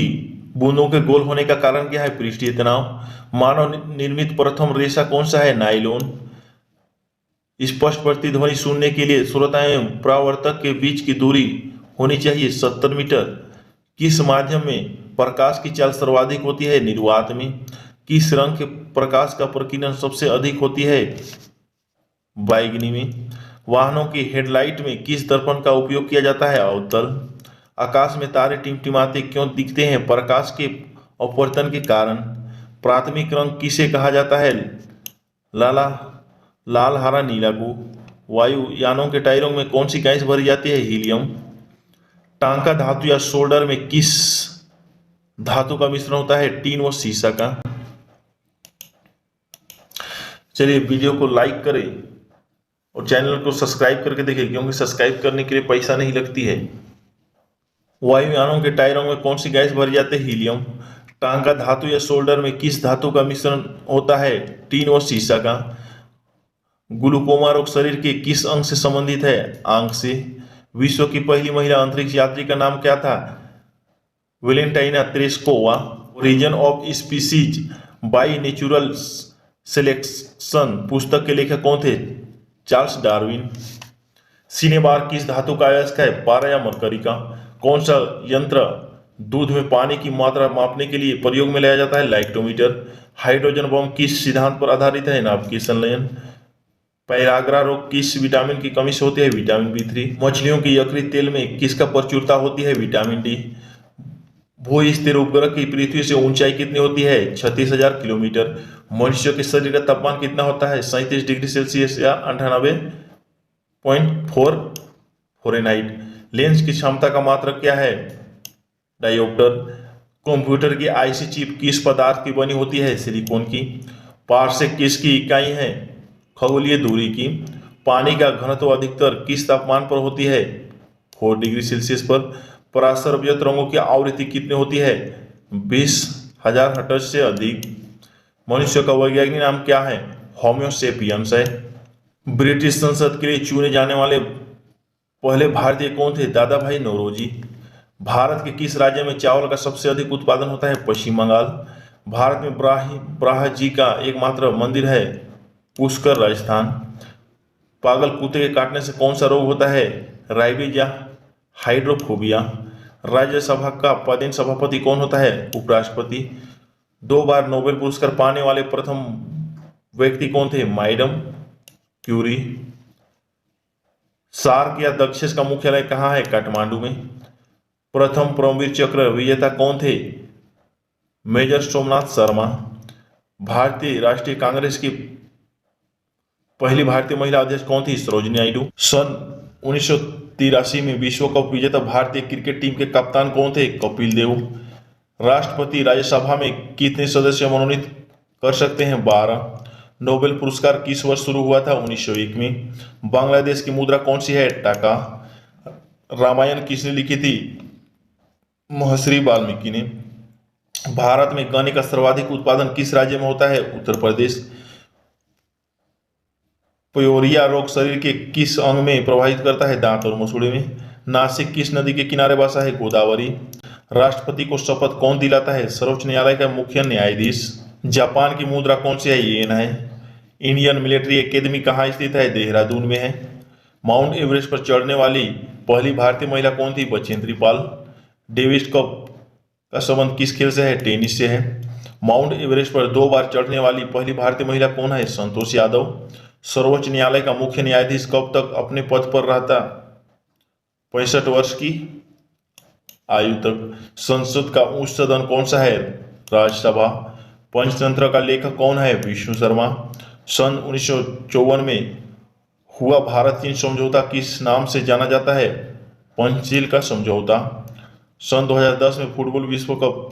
बूंदों के गोल होने का कारण क्या है? पृष्ठीय तनाव। मानव निर्मित प्रथम रेशा कौन सा है? नायलॉन। स्पष्ट प्रतिध्वनि सुनने के लिए श्रोता एवं परावर्तक के बीच की दूरी होनी चाहिए 70 मीटर। किस माध्यम में प्रकाश की चाल सर्वाधिक होती है? निर्वात में। किस रंग के प्रकाश का प्रकीर्णन सबसे अधिक होती है? बैंगनी में। वाहनों की हेडलाइट में किस दर्पण का उपयोग किया जाता है? अवतल। आकाश में तारे टिमटिमाते क्यों दिखते हैं? प्रकाश के अपवर्तन के कारण। प्राथमिक रंग किसे कहा जाता है? लाल, हरा, नीला को। वायुयानों के टायरों में कौन सी गैस भरी जाती है? हीलियम। टांका धातु या सोल्डर में किस धातु का मिश्रण होता है? टीन व सीसा का। चलिए वीडियो को लाइक करें और चैनल को सब्सक्राइब करके देखें, क्योंकि सब्सक्राइब करने के लिए पैसा नहीं लगती है। वायुयानों के टायरों में कौन सी गैस भरी जाती है? हीलियम। टांका धातु या सोल्डर में किस धातु का मिश्रण होता है? टीन व सीसा का। ग्लूकोमा रोग शरीर के किस अंग से संबंधित है? आंख से। विश्व की पहली महिला अंतरिक्ष यात्री का नाम क्या था? Valentina Tereshkova. Origin of species by natural selection पुस्तक के लेखक कौन थे? Charles Darwin. सिनेबार किस धातु का अयस्क है? पारा या मरकरी का। कौन सा यंत्र दूध में पानी की मात्रा मापने के लिए प्रयोग में लाया जाता है? लैक्टोमीटर। हाइड्रोजन बम किस सिद्धांत पर आधारित है? नाभिकीय संलयन। पैराग्रा रोग किस विटामिन की कमी से होती है? Vitamin B3। मछलियों के यकृत तेल में किसका प्रचुरता होती है? Vitamin D। भू-स्थिर उपग्रह की पृथ्वी से ऊंचाई कितनी होती है? 36,000 किलोमीटर। मनुष्य के शरीर का तापमान कितना होता है? 37 डिग्री सेल्सियस या 98.4 फ़ारेनहाइट। लेंस की क्षमता का मात्रक क्या है? डायोप्टर। कंप्यूटर की आईसी चिप किस पदार्थ की बनी होती है? सिलिकॉन की। पारसेक किसकी इकाई है? खगोलीय दूरी की। पानी का घनत्व अधिकतर किस तापमान पर होती है? 4 डिग्री सेल्सियस पर। परासर्वजत रंगों की आवृत्ति कितनी होती है? 20,000 हर्ट्ज से अधिक। मनुष्य का वैज्ञानिक नाम क्या है? होमो सेपियंस है। ब्रिटिश संसद के लिए चुने जाने वाले पहले भारतीय कौन थे? दादा भाई नौरोजी। भारत के किस राज्य में चावल का सबसे अधिक उत्पादन होता है? पश्चिम बंगाल। भारत में ब्राह्म जी का एकमात्र मंदिर है? पुष्कर, राजस्थान। पागल कुत्ते के काटने से कौन सा रोग होता है? राइबिज या हाइड्रोफोबिया। राज्यसभा का पदेन सभापति कौन होता है? उपराष्ट्रपति। 2 बार नोबेल पुरस्कार पाने वाले प्रथम व्यक्ति कौन थे? Madam Curie. सार्क या दक्षेस का मुख्यालय कहाँ है? काठमांडू में। प्रथम परमवीर चक्र विजेता कौन थे? मेजर सोमनाथ शर्मा। भारतीय राष्ट्रीय कांग्रेस की पहली भारतीय महिला अध्यक्ष कौन थी? सरोजिनी नायडू। सन 1983 में विश्व कप विजेता भारतीय क्रिकेट टीम के कप्तान कौन थे? कपिल देव। राष्ट्रपति राज्यसभा में कितने सदस्य मनोनीत कर सकते हैं? 12। नोबेल पुरस्कार किस वर्ष शुरू हुआ था? 1901 में। बांग्लादेश की मुद्रा कौन सी है? टाका। रामायण किसने लिखी थी? महर्षि वाल्मीकि ने। भारत में गन्ने का सर्वाधिक उत्पादन किस राज्य में होता है? उत्तर प्रदेश। प्योरिया रोग शरीर के किस अंग में प्रभावित करता है? दांत और मसूड़े में। नासिक किस नदी के किनारे बसा है? गोदावरी। राष्ट्रपति को शपथ कौन दिलाता है? सर्वोच्च न्यायालय का मुख्य न्यायाधीश। जापान की मुद्रा कौन सी है? येन है। इंडियन मिलिट्री एकेडमी कहाँ स्थित है? देहरादून में है। माउंट एवरेस्ट पर चढ़ने वाली पहली भारतीय महिला कौन थी? बचेंद्री पाल। डेविस कप का संबंध किस खेल से है? टेनिस से है। माउंट एवरेस्ट पर 2 बार चढ़ने वाली पहली भारतीय महिला कौन है? संतोष यादव। सर्वोच्च न्यायालय का मुख्य न्यायाधीश कब तक अपने पद पर रहता? 65 वर्ष की आयु तक। संसद का उच्च सदन कौन सा है? राज्यसभा। पंचतंत्र का लेखक कौन है? विष्णु शर्मा। सन 1954 में हुआ भारत चीन समझौता किस नाम से जाना जाता है? पंचशील का समझौता। सन 2010 में फुटबॉल विश्व कप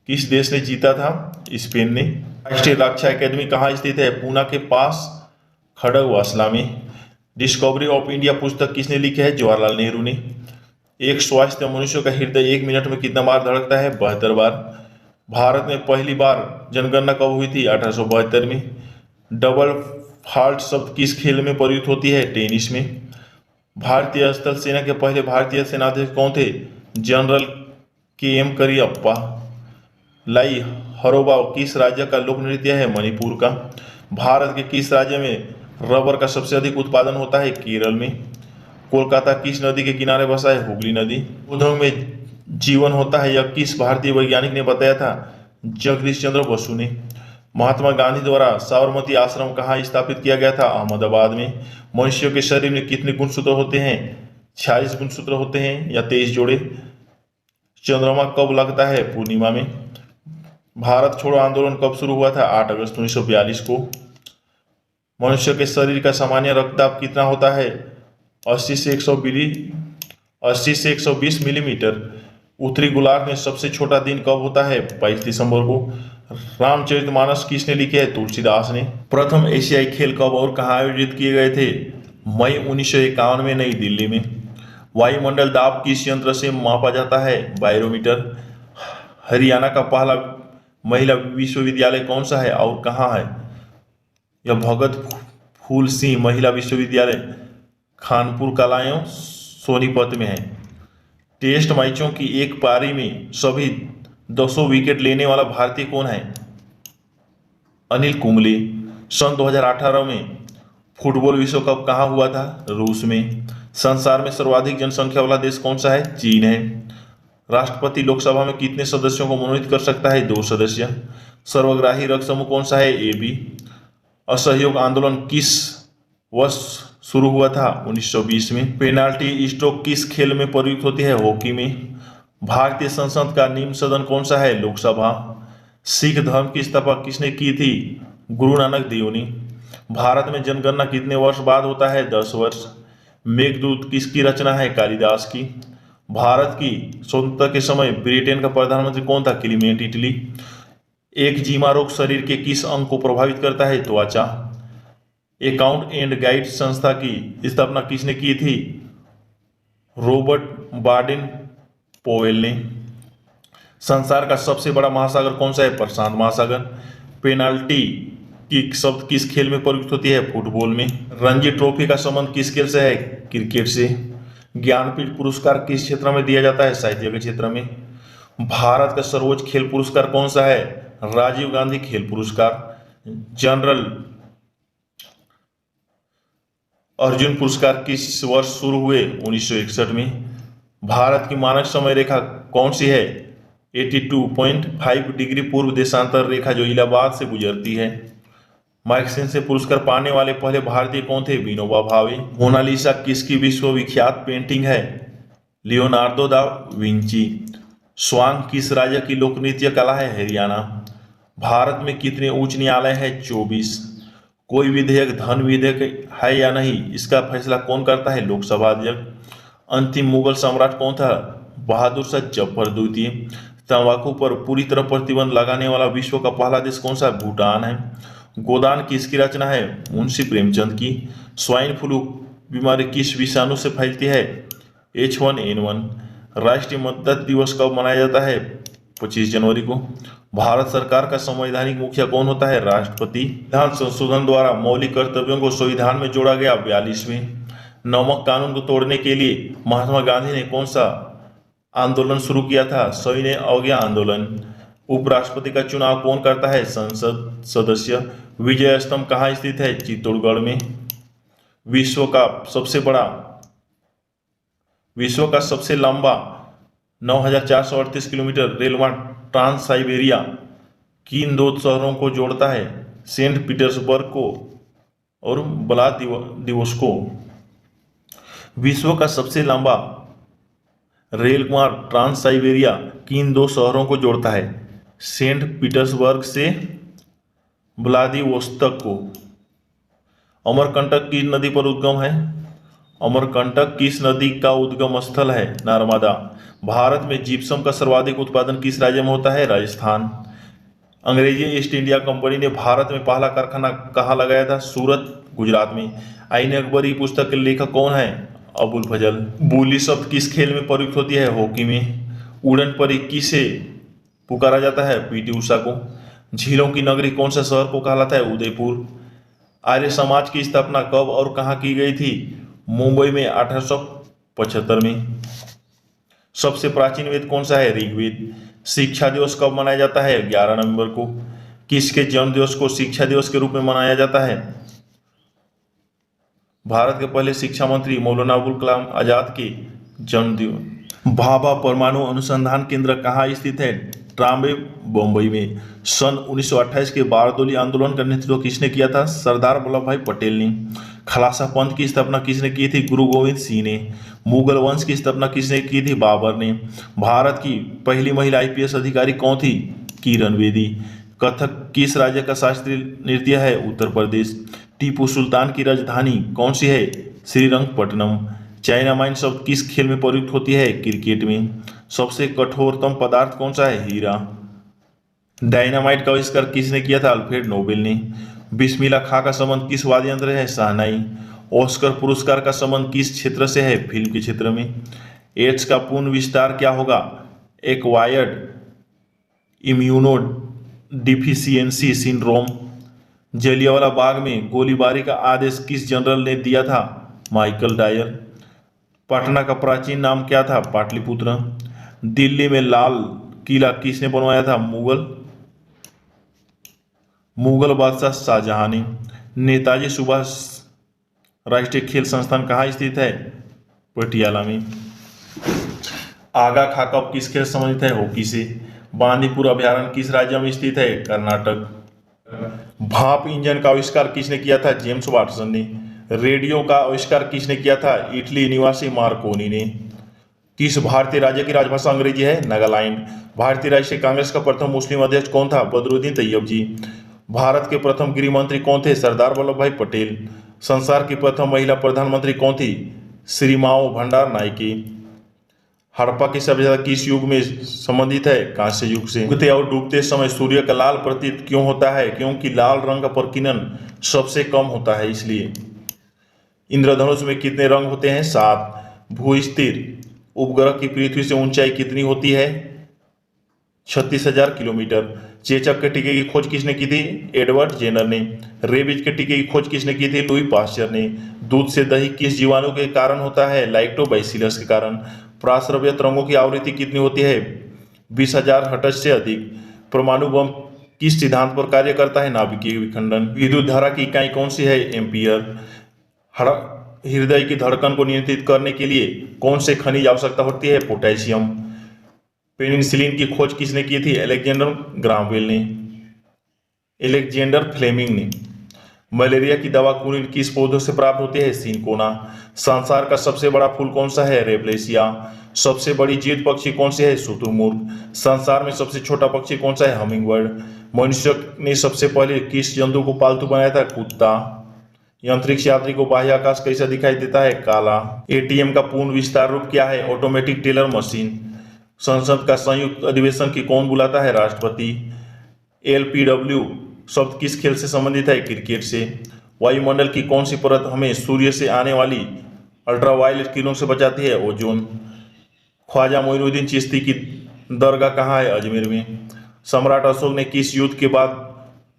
किस देश ने जीता था? स्पेन ने। राष्ट्रीय रक्षा अकेदमी कहाँ स्थित है? पूना के पास खड़गवासला में। डिस्कवरी ऑफ इंडिया पुस्तक किसने लिखी है? जवाहरलाल नेहरू ने। एक स्वस्थ मनुष्य का हृदय 1 मिनट में कितना बार धड़कता है? 72 बार। भारत में पहली बार जनगणना कब हुई थी? 1872 में। डबल फॉल्ट शब्द किस खेल में प्रयुक्त होती है? टेनिस में। भारतीय स्थल सेना के पहले भारतीय सेनाध्यक्ष कौन थे? General KM Cariappa. लाई हरोबा किस राज्य का लोक नृत्य है? मणिपुर का। भारत के किस राज्य में रबर का सबसे अधिक उत्पादन होता है केरल में। कोलकाता किस नदी के किनारे बसा है? हुगली नदी। पौधों में जीवन होता है, यह किस भारतीय वैज्ञानिक ने बताया था? जगदीश चंद्र बसु ने। महात्मा गांधी द्वारा साबरमती आश्रम कहाँ स्थापित किया गया था? अहमदाबाद में। मनुष्य के शरीर में कितने गुणसूत्र होते हैं? 46 गुणसूत्र होते हैं या 23 जोड़े। चंद्रमा कब लगता है? पूर्णिमा में। भारत छोड़ो आंदोलन कब शुरू हुआ था? 8 अगस्त 1942 को। मनुष्य के शरीर का सामान्य रक्तदाब कितना होता है? 80 से 120 मिलीमीटर। उत्तरी गोलार्ध में सबसे छोटा दिन कब होता है? 22 दिसंबर को। रामचरितमानस किसने लिखे है? तुलसीदास ने। प्रथम एशियाई खेल कब और कहाँ आयोजित किए गए थे? मई 1951 में नई दिल्ली में। वायुमंडल दाब किस यंत्र से मापा जाता है? बैरोमीटर। हरियाणा का पहला महिला विश्वविद्यालय कौन सा है और कहाँ है? यह भगत फूल सिंह महिला विश्वविद्यालय खानपुर कलायों सोनीपत में है। टेस्ट मैचों की एक पारी में सभी 200 विकेट लेने वाला भारतीय कौन है? अनिल कुंबले। सन 2018 में फुटबॉल विश्व कप कहाँ हुआ था? रूस में। संसार में सर्वाधिक जनसंख्या वाला देश कौन सा है? चीन है। राष्ट्रपति लोकसभा में कितने सदस्यों को मनोनीत कर सकता है? 2 सदस्य। सर्वग्राही रक्त समूह कौन सा है? AB। असहयोग आंदोलन किस वर्ष शुरू हुआ था? 1920 में। पेनाल्टी स्ट्रोक किस खेल में प्रयुक्त होती है? हॉकी में। भारतीय संसद का निम्न सदन कौन सा है? लोकसभा। सिख धर्म की स्थापना किसने की थी? गुरु नानक देव ने। भारत में जनगणना कितने वर्ष बाद होता है? 10 वर्ष। मेघदूत किसकी रचना है? कालिदास की। भारत की स्वतंत्रता के समय ब्रिटेन का प्रधानमंत्री कौन था? Clement Italy. एक जीमा रोग शरीर के किस अंग को प्रभावित करता है? त्वचा। अकाउंट एंड गाइड संस्था की स्थापना किसने की थी? रॉबर्ट बार्डिन पोवेल ने। संसार का सबसे बड़ा महासागर कौन सा है? प्रशांत महासागर। पेनाल्टी की शब्द किस खेल में प्रयुक्त होती है? फुटबॉल में। रणजी ट्रॉफी का संबंध किस खेल से है? क्रिकेट से। ज्ञानपीठ पुरस्कार किस क्षेत्र में दिया जाता है? साहित्य के क्षेत्र में। भारत का सर्वोच्च खेल पुरस्कार कौन सा है? राजीव गांधी खेल पुरस्कार। जनरल अर्जुन पुरस्कार किस वर्ष शुरू हुए? 1961 में। भारत की मानक समय रेखा कौन सी है? 82.5 डिग्री पूर्व देशांतर रेखा जो इलाहाबाद से गुजरती है। मैगसेसे पुरस्कार पाने वाले पहले भारतीय कौन थे? विनोबा भावे। मोनालिसा किसकी विश्वविख्यात पेंटिंग है? Leonardo da Vinci. स्वांग किस राज्य की लोक नृत्य कला है? हरियाणा। भारत में कितने उच्च न्यायालय है? 24। कोई विधेयक धन विधेयक है या नहीं, इसका फैसला कौन करता है? लोकसभा अध्यक्ष। अंतिम मुगल सम्राट कौन था? बहादुर शाह जफर द्वितीय। तंबाकू पर पूरी तरह प्रतिबंध लगाने वाला विश्व का पहला देश कौन सा? भूटान है। गोदान किसकी रचना है? मुंशी प्रेमचंद की। स्वाइन फ्लू बीमारी किस विषाणु से फैलती है? H1N1। राष्ट्रीय मतदाता दिवस कब मनाया जाता है? 25 जनवरी को। भारत सरकार का संवैधानिक मुखिया कौन होता है? राष्ट्रपति। संविधान संशोधन द्वारा मौलिक कर्तव्यों को संविधान में जोड़ा गया। 42वें। नमक कानून को तोड़ने के लिए महात्मा गांधी ने कौन सा आंदोलन शुरू किया था? सविनय अवज्ञा आंदोलन। उपराष्ट्रपति का चुनाव कौन करता है? संसद सदस्य। विजय स्तंभ कहाँ स्थित है? चित्तौड़गढ़ में। विश्व का सबसे लंबा 9,438 किलोमीटर रेलमार्ग ट्रांस साइबेरिया किन 2 शहरों को जोड़ता है? सेंट पीटर्सबर्ग को और व्लादिवोस्तोक को। विश्व का सबसे लंबा रेलमार्ग ट्रांस साइबेरिया किन 2 शहरों को जोड़ता है? सेंट पीटर्सबर्ग से व्लादिवोस्तोक को। अमरकंटक किस नदी पर उद्गम है? अमरकंटक किस नदी का उद्गम स्थल है? नर्मदा। भारत में जिप्सम का सर्वाधिक उत्पादन किस राज्य में होता है? राजस्थान। अंग्रेजी ईस्ट इंडिया कंपनी ने भारत में पहला कारखाना कहाँ लगाया था? सूरत, गुजरात में। आईन अकबरी पुस्तक के लेखक कौन है? अबुल फजल। बोली शब्द किस खेल में प्रयुक्त होती है? हॉकी में। उड़न परी किसे पुकारा जाता है? PT उषा को। झीलों की नगरी कौन सा शहर को कहलाता है? उदयपुर। आर्य समाज की स्थापना कब और कहाँ की गई थी? मुंबई में 1875 में। सबसे प्राचीन वेद कौन सा है? ऋग्वेद। शिक्षा दिवस कब मनाया जाता है? 11 नवंबर को। किसके जन्म दिवस को शिक्षा दिवस के रूप में मनाया जाता है? भारत के पहले शिक्षा मंत्री मौलाना अबुल कलाम आजाद के जन्मदिन। भाभा परमाणु अनुसंधान केंद्र कहाँ स्थित है? ट्राम्बे, बम्बई में। सन 1928 के बारडोली आंदोलन का नेतृत्व किसने किया था? सरदार वल्लभ भाई पटेल ने। खालसा पंथ की स्थापना किसने की थी? गुरु गोविंद सिंह ने। मुगल वंश की स्थापना किसने की थी? बाबर ने। भारत की पहली महिला IPS अधिकारी कौन थी? किरण बेदी। कथक किस राज्य का शास्त्रीय नृत्य है? उत्तर प्रदेश। टीपू सुल्तान की राजधानी कौन सी है? श्रीरंगपट्टनम। चाइनामाइन शब्द किस खेल में प्रयुक्त होती है? क्रिकेट में। सबसे कठोरतम पदार्थ कौन सा है? हीरा। डायनामाइट का आविष्कार किसने किया था? अल्फ्रेड नोबेल ने। बिस्मिल्लाह खां का संबंध किस वाद्य यंत्र है? शहनाई। ऑस्कर पुरस्कार का संबंध किस क्षेत्र से है? फिल्म के क्षेत्र में। एड्स का पूर्ण विस्तार क्या होगा? Acquired immunodeficiency syndrome. Jallianwala Bagh में गोलीबारी का आदेश किस जनरल ने दिया था? Michael Dyer. पटना का प्राचीन नाम क्या था? पाटलिपुत्र। दिल्ली में लाल किला किसने बनवाया था? मुगल बादशाह शाहजहां ने। नेताजी सुभाष राष्ट्रीय खेल संस्थान कहाँ स्थित है? पटियाला में। आगा खां कप किस खेल से संबंधित है? हॉकी से। बांदीपुर अभयारण्य किस राज्य में स्थित है? कर्नाटक। भाप इंजन का आविष्कार किसने किया था? जेम्स वाटसन ने। रेडियो का आविष्कार किसने किया था? इटली निवासी मार्कोनी ने। किस भारतीय राज्य की राजभाषा अंग्रेजी है? नागालैंड। भारतीय राष्ट्रीय कांग्रेस का प्रथम मुस्लिम अध्यक्ष कौन था? बदरुद्दीन तैयब जी। भारत के प्रथम गृह मंत्री कौन थे? सरदार वल्लभ भाई पटेल। संसार की प्रथम महिला प्रधानमंत्री कौन थी? श्री माओ भंडार नायके। हड़प्पा की सभ्यता किस युग में संबंधित है? कांस्य युग से। उगते और डूबते समय सूर्य का लाल प्रतीत क्यों होता है? क्योंकि लाल रंग का प्रकीर्णन सबसे कम होता है, इसलिए। इंद्रधनुष में कितने रंग होते हैं? 7। भूस्थिर उपग्रह की पृथ्वी से ऊंचाई कितनी होती है? 36,000 किलोमीटर। चेचक के टीके की खोज किसने की थी? एडवर्ड जेनर ने। रेबीज के टीके की खोज किसने की थी? लुई पास्चर ने। दूध से दही किस जीवाणु के कारण होता है? लैक्टोबैसिलस के कारण। प्राश्रव्य रंगों की आवृत्ति कितनी होती है? 20,000 हर्ट्ज से अधिक। परमाणु बम किस सिद्धांत पर कार्य करता है? नाभिकीय विखंडन। विद्युत धारा की इकाई कौन सी है? एम्पियर। हृदय की धड़कन को नियंत्रित करने के लिए कौन से खनिज आवश्यकता होती है? पोटेशियम। पेनिसिलिन की खोज किसने की थी? अलेक्जेंडर ग्राहम ने। अलेक्जेंडर फ्लेमिंग ने। मलेरिया की दवा कुनिन किस पौधों से प्राप्त होती है? सिनकोना। संसार का सबसे बड़ा फूल कौन सा है? रेवलेशिया। सबसे बड़ी जीवित पक्षी कौन सी है? शुतुरमुर्ग। संसार में सबसे छोटा पक्षी कौन सा है? हमिंगबर्ड। मनुष्य ने सबसे पहले किस जंतु को पालतू बनाया था? कुत्ता। अंतरिक्ष यात्री को बाह्याकाश कैसा दिखाई देता है? काला। ATM का पूर्ण विस्तार रूप क्या है? Automatic teller machine. संसद का संयुक्त अधिवेशन की कौन बुलाता है? राष्ट्रपति। LPW शब्द किस खेल से संबंधित है? क्रिकेट से। वायुमंडल की कौन सी परत हमें सूर्य से आने वाली अल्ट्रावायलेट किरणों से बचाती है? ओजोन। ख्वाजा मोइनुद्दीन चिश्ती की दरगाह कहाँ है? अजमेर में। सम्राट अशोक ने किस युद्ध के बाद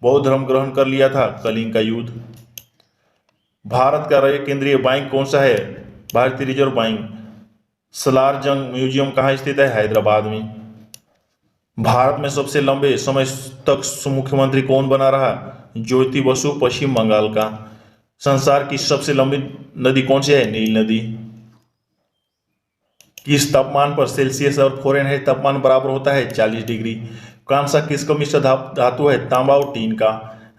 बौद्ध धर्म ग्रहण कर लिया था? कलिंग का युद्ध। भारत का केंद्रीय बैंक कौन सा है? भारतीय रिजर्व बैंक। सलारजंग म्यूजियम कहाँ स्थित है? हैदराबाद में। भारत में सबसे लंबे समय तक मुख्यमंत्री कौन बना रहा? ज्योति बसु, पश्चिम बंगाल का। संसार की सबसे लंबी नदी कौन सी है? नील नदी। किस तापमान पर सेल्सियस और फ़ारेनहाइट तापमान बराबर होता है? 40 डिग्री। कांसा किसका मिश्र धातु है? तांबा और टीन का।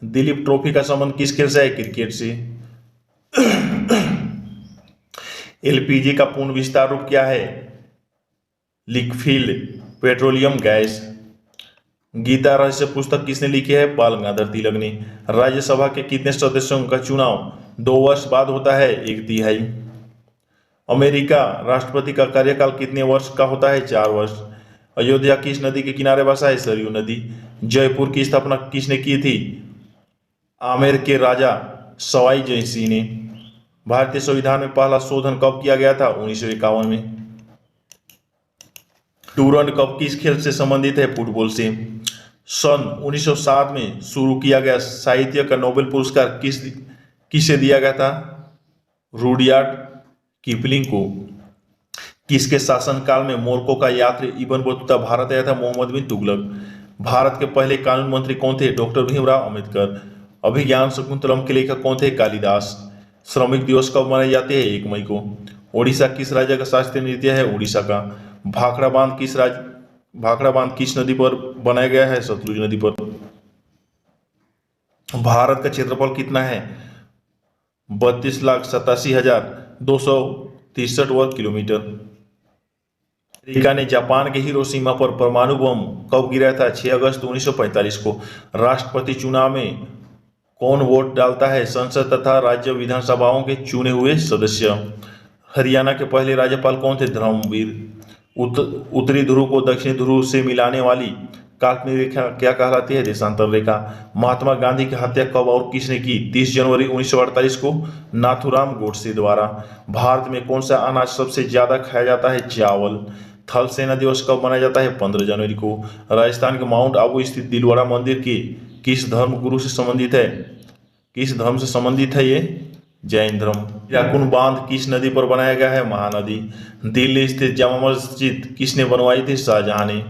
दिलीप ट्रॉफी का संबंध किस खेल से है? क्रिकेट से। LPG का पूर्ण विस्तार रूप क्या है? Liquid petroleum gas. गीता रहस्य पुस्तक किसने लिखी है? बाल गंगाधर तिलक ने। राज्यसभा के कितने सदस्यों का चुनाव 2 वर्ष बाद होता है? 1/3। अमेरिका राष्ट्रपति का कार्यकाल कितने वर्ष का होता है? 4 वर्ष। अयोध्या किस नदी के किनारे बसा है? सरयू नदी। जयपुर की स्थापना किसने की थी? आमेर के राजा सवाई जयसिंह ने। भारतीय संविधान में पहला शोधन कब किया गया था? 1951 में। डूरंड कप किस खेल से संबंधित है? फुटबॉल से। सन 1907 में शुरू किया गया साहित्य का नोबेल पुरस्कार किसे दिया गया था? रुडयार्ड किपलिंग को। किसके शासनकाल में मोरक्को का यात्री इब्न बतूता भारत आया था? मोहम्मद बिन तुगलक। भारत के पहले कानून मंत्री कौन थे? डॉक्टर भीमराव अम्बेडकर। अभिज्ञान शकुंतलम के लेखक कौन थे? कालिदास। श्रमिक दिवस कब मनाए जाते हैं? 1 मई को। ओडिशा किस राज्य का शास्त्रीय नृत्य है? उड़ीसा का। भाखड़ा बांध किस नदी पर बनाया गया है? सतलुज नदी पर। भारत का क्षेत्रफल कितना है? 32,87,263 वर्ग किलोमीटर। अमेरिका ने जापान के हिरोशिमा पर परमाणु बम कब गिराया था? 6 अगस्त 1945 को। राष्ट्रपति चुनाव में कौन वोट डालता है? संसद तथा राज्य विधानसभाओं के चुने हुए सदस्य। हरियाणा के पहले राज्यपाल कौन थे? धर्मवीर। उत्तरी ध्रुव को दक्षिणी ध्रुव से मिलाने वाली काल्पनिक रेखा क्या कहलाती है? देशांतर रेखा। महात्मा गांधी की हत्या कब और किसने की? 30 जनवरी 1948 को नाथूराम गोडसे द्वारा। भारत में कौन सा अनाज सबसे ज्यादा खाया जाता है? चावल। थल सेना दिवस कब मनाया जाता है? 15 जनवरी को। राजस्थान के माउंट आबू स्थित दिलवाड़ा मंदिर की किस धर्म गुरु से संबंधित है? किस धर्म से संबंधित है ये? जैन धर्म। हीराकुंड बांध किस नदी पर बनाया गया है? महानदी। दिल्ली स्थित जामा मस्जिद किसने बनवाई थी? शाहजहां ने।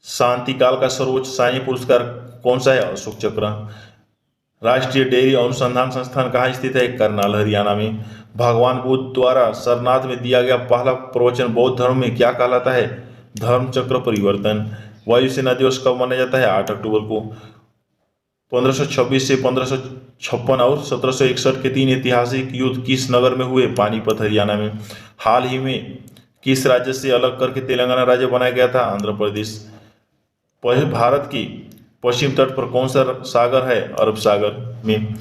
शांति काल का सर्वोच्च सैन्य पुरस्कार कौन सा है? अशोक चक्र। राष्ट्रीय डेयरी अनुसंधान संस्थान कहाँ स्थित है? करनाल, हरियाणा में। भगवान बुद्ध द्वारा सरनाथ में दिया गया पहला प्रवचन बौद्ध धर्म में क्या कहलाता है? धर्म चक्र परिवर्तन। वायुसेना दिवस कब मनाया जाता है? 8 अक्टूबर को। 1526 से 1556 और 1761 के 3 ऐतिहासिक युद्ध किस नगर में हुए? पानीपत, हरियाणा में। हाल ही में किस राज्य से अलग करके तेलंगाना राज्य बनाया गया था? आंध्र प्रदेश। भारत की पश्चिम तट पर कौन सा सागर है? अरब सागर में।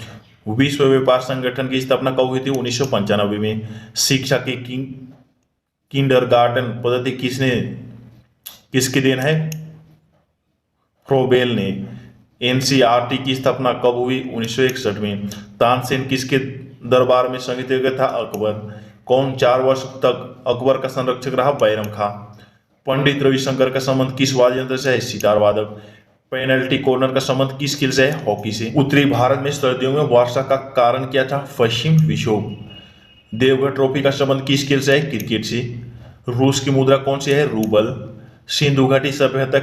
विश्व व्यापार संगठन की स्थापना कब हुई थी? 1995 में। शिक्षा की किंडरगार्टन पद्धति किसकी देन है? फ्रोबेल ने। एनसीईआरटी की स्थापना कब हुई? 1961 में। तानसेन किसके दरबार में संगीत था? अकबर। कौन 4 वर्ष तक अकबर का संरक्षक रहा? बैरम खां। पंडित रविशंकर का संबंध किस वाद्य यंत्र से है? सितार वादक। पेनल्टी कॉर्नर का संबंध किस खेल से है? हॉकी से। उत्तरी भारत में सर्दियों में वर्षा का कारण क्या था? पश्चिम विक्षोभ। देवगढ़ ट्रॉफी का संबंध किस खेल से है? क्रिकेट से। रूस की मुद्रा कौन सी है? रूबल। सिंधु घाटी सभ्यता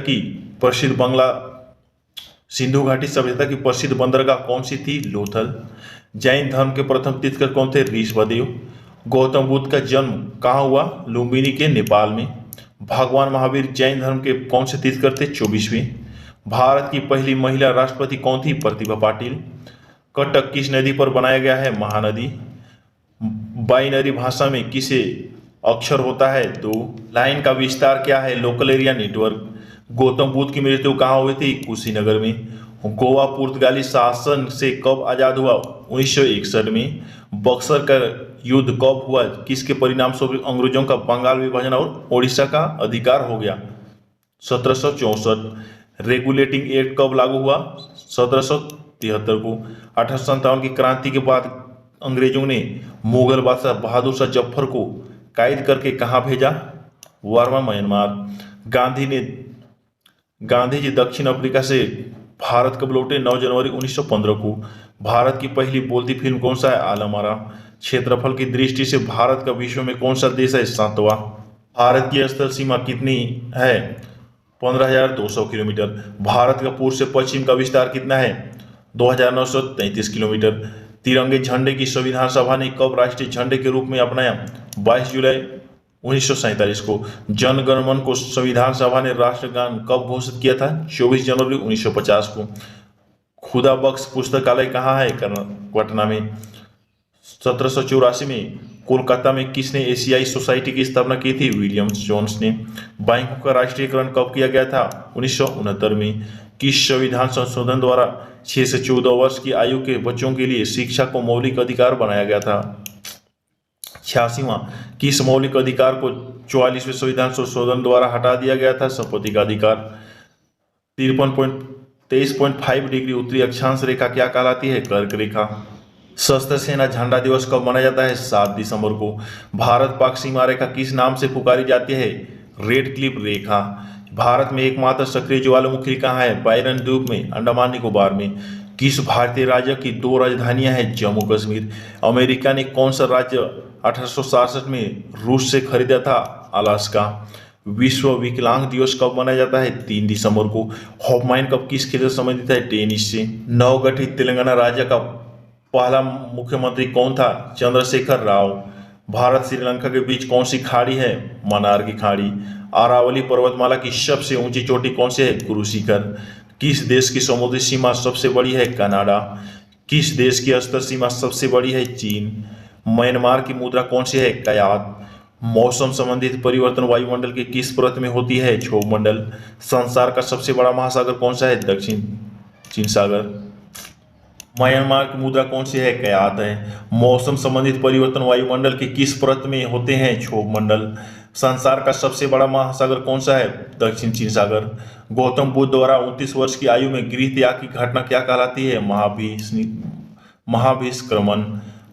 की प्रसिद्ध बंदरगाह कौन सी थी? लोथल। जैन धर्म के प्रथम तीर्थंकर कौन थे? ऋषभदेव। गौतम बुद्ध का जन्म कहाँ हुआ? लुम्बिनी के, नेपाल में। भगवान महावीर जैन धर्म के कौन से तीर्थंकर थे? 24वें। भारत की पहली महिला राष्ट्रपति कौन थी? प्रतिभा पाटिल। कटक किस नदी पर बनाया गया है? महानदी। बाइनरी भाषा में किसे अक्षर होता है? 2। लाइन का विस्तार क्या है? Local area network. Gautam Buddha की मृत्यु कहाँ हुई थी? कुशीनगर में। गोवा पुर्तगाली शासन से कब आजाद हुआ? 1961 में। बक्सर का युद्ध कब हुआ? किसके परिणाम स्वरूप अंग्रेजों का बंगाल विभाजन और ओडिशा का अधिकार हो गया? 1764। रेगुलेटिंग एक्ट कब लागू हुआ? 1773 को। 1857 की क्रांति के बाद अंग्रेजों ने मुगल बादशाह बहादुर शाह जफर को कैद करके कहाँ भेजा? Burma, Myanmar. गांधी जी दक्षिण अफ्रीका से भारत कब लौटे? 9 जनवरी 1915 को। भारत की पहली बोलती फिल्म कौन सा है? आलम आरा। क्षेत्रफल की दृष्टि से भारत का विश्व में कौन सा देश है? 7वां। भारत की स्थल सीमा कितनी है? 15,200 किलोमीटर। भारत का पूर्व से पश्चिम का विस्तार कितना है? 2,933 किलोमीटर। तिरंगे झंडे की संविधान सभा ने कब राष्ट्रीय झंडे के रूप में अपनाया? 22 जुलाई 1947 को। जन गण मन को संविधान सभा ने राष्ट्रगान कब घोषित किया था? 24 जनवरी 1950 को। खुदा बख्श पुस्तकालय कहाँ है? पटना में। 1784 में कोलकाता में किसने एशियाई सोसाइटी की स्थापना की थी? विलियम्स जोन्स ने। बैंकों का राष्ट्रीयकरण कब किया गया था? 1969 में। किस संविधान संशोधन द्वारा 6 से 14 वर्ष की आयु के बच्चों के लिए शिक्षा को मौलिक अधिकार बनाया गया था? 86वां। किस मौलिक अधिकार को 44वें संविधान संशोधन द्वारा हटा दिया गया था? संपत्ति का अधिकार। 23.5 डिग्री उत्तरी अक्षांश रेखा क्या कहलाती है? कर्क रेखा। सशस्त्र सेना झंडा दिवस कब मनाया जाता है? 7 दिसंबर को। भारत पाक सीमा रेखा किस नाम से पुकारी जाती है? रेड क्लिफ रेखा। भारत में एकमात्र सक्रिय ज्वालामुखी कहाँ है? बायरन द्वीप में, अंडमान निकोबार में। किस भारतीय राज्य की 2 राजधानियां हैं? जम्मू कश्मीर। अमेरिका ने कौन सा राज्य 1867 में रूस से खरीदा था? अलास्का। विश्व विकलांग दिवस कब मनाया जाता है? 3 दिसंबर को। हॉफमैन कप किस खेल से संबंधित है? टेनिस से। नवगठित तेलंगाना राज्य का पहला मुख्यमंत्री कौन था? चंद्रशेखर राव। भारत श्रीलंका के बीच कौन सी खाड़ी है? मन्नार की खाड़ी। अरावली पर्वतमाला की सबसे ऊंची चोटी कौन सी है? गुरु शिखर। किस देश की समुद्री सीमा सबसे बड़ी है? कनाडा। किस देश की स्तर सीमा सबसे बड़ी है? चीन। म्यांमार की मुद्रा कौन सी है? कयात। मौसम संबंधित परिवर्तन वायुमंडल के किस परत में होती है? क्षोभमंडल। संसार का सबसे बड़ा महासागर कौन सा है? दक्षिण चीन सागर। म्यांमार की मुद्रा कौन सी है? कयात है। मौसम संबंधित परिवर्तन वायुमंडल के किस परत में होते हैं? क्षोभमंडल। संसार का सबसे बड़ा महासागर कौन सा है? दक्षिण चीन सागर। गौतम बुद्ध द्वारा 29 वर्ष की आयु में गृह त्याग की घटना क्या कहलाती है? महाभिष्क्रमण।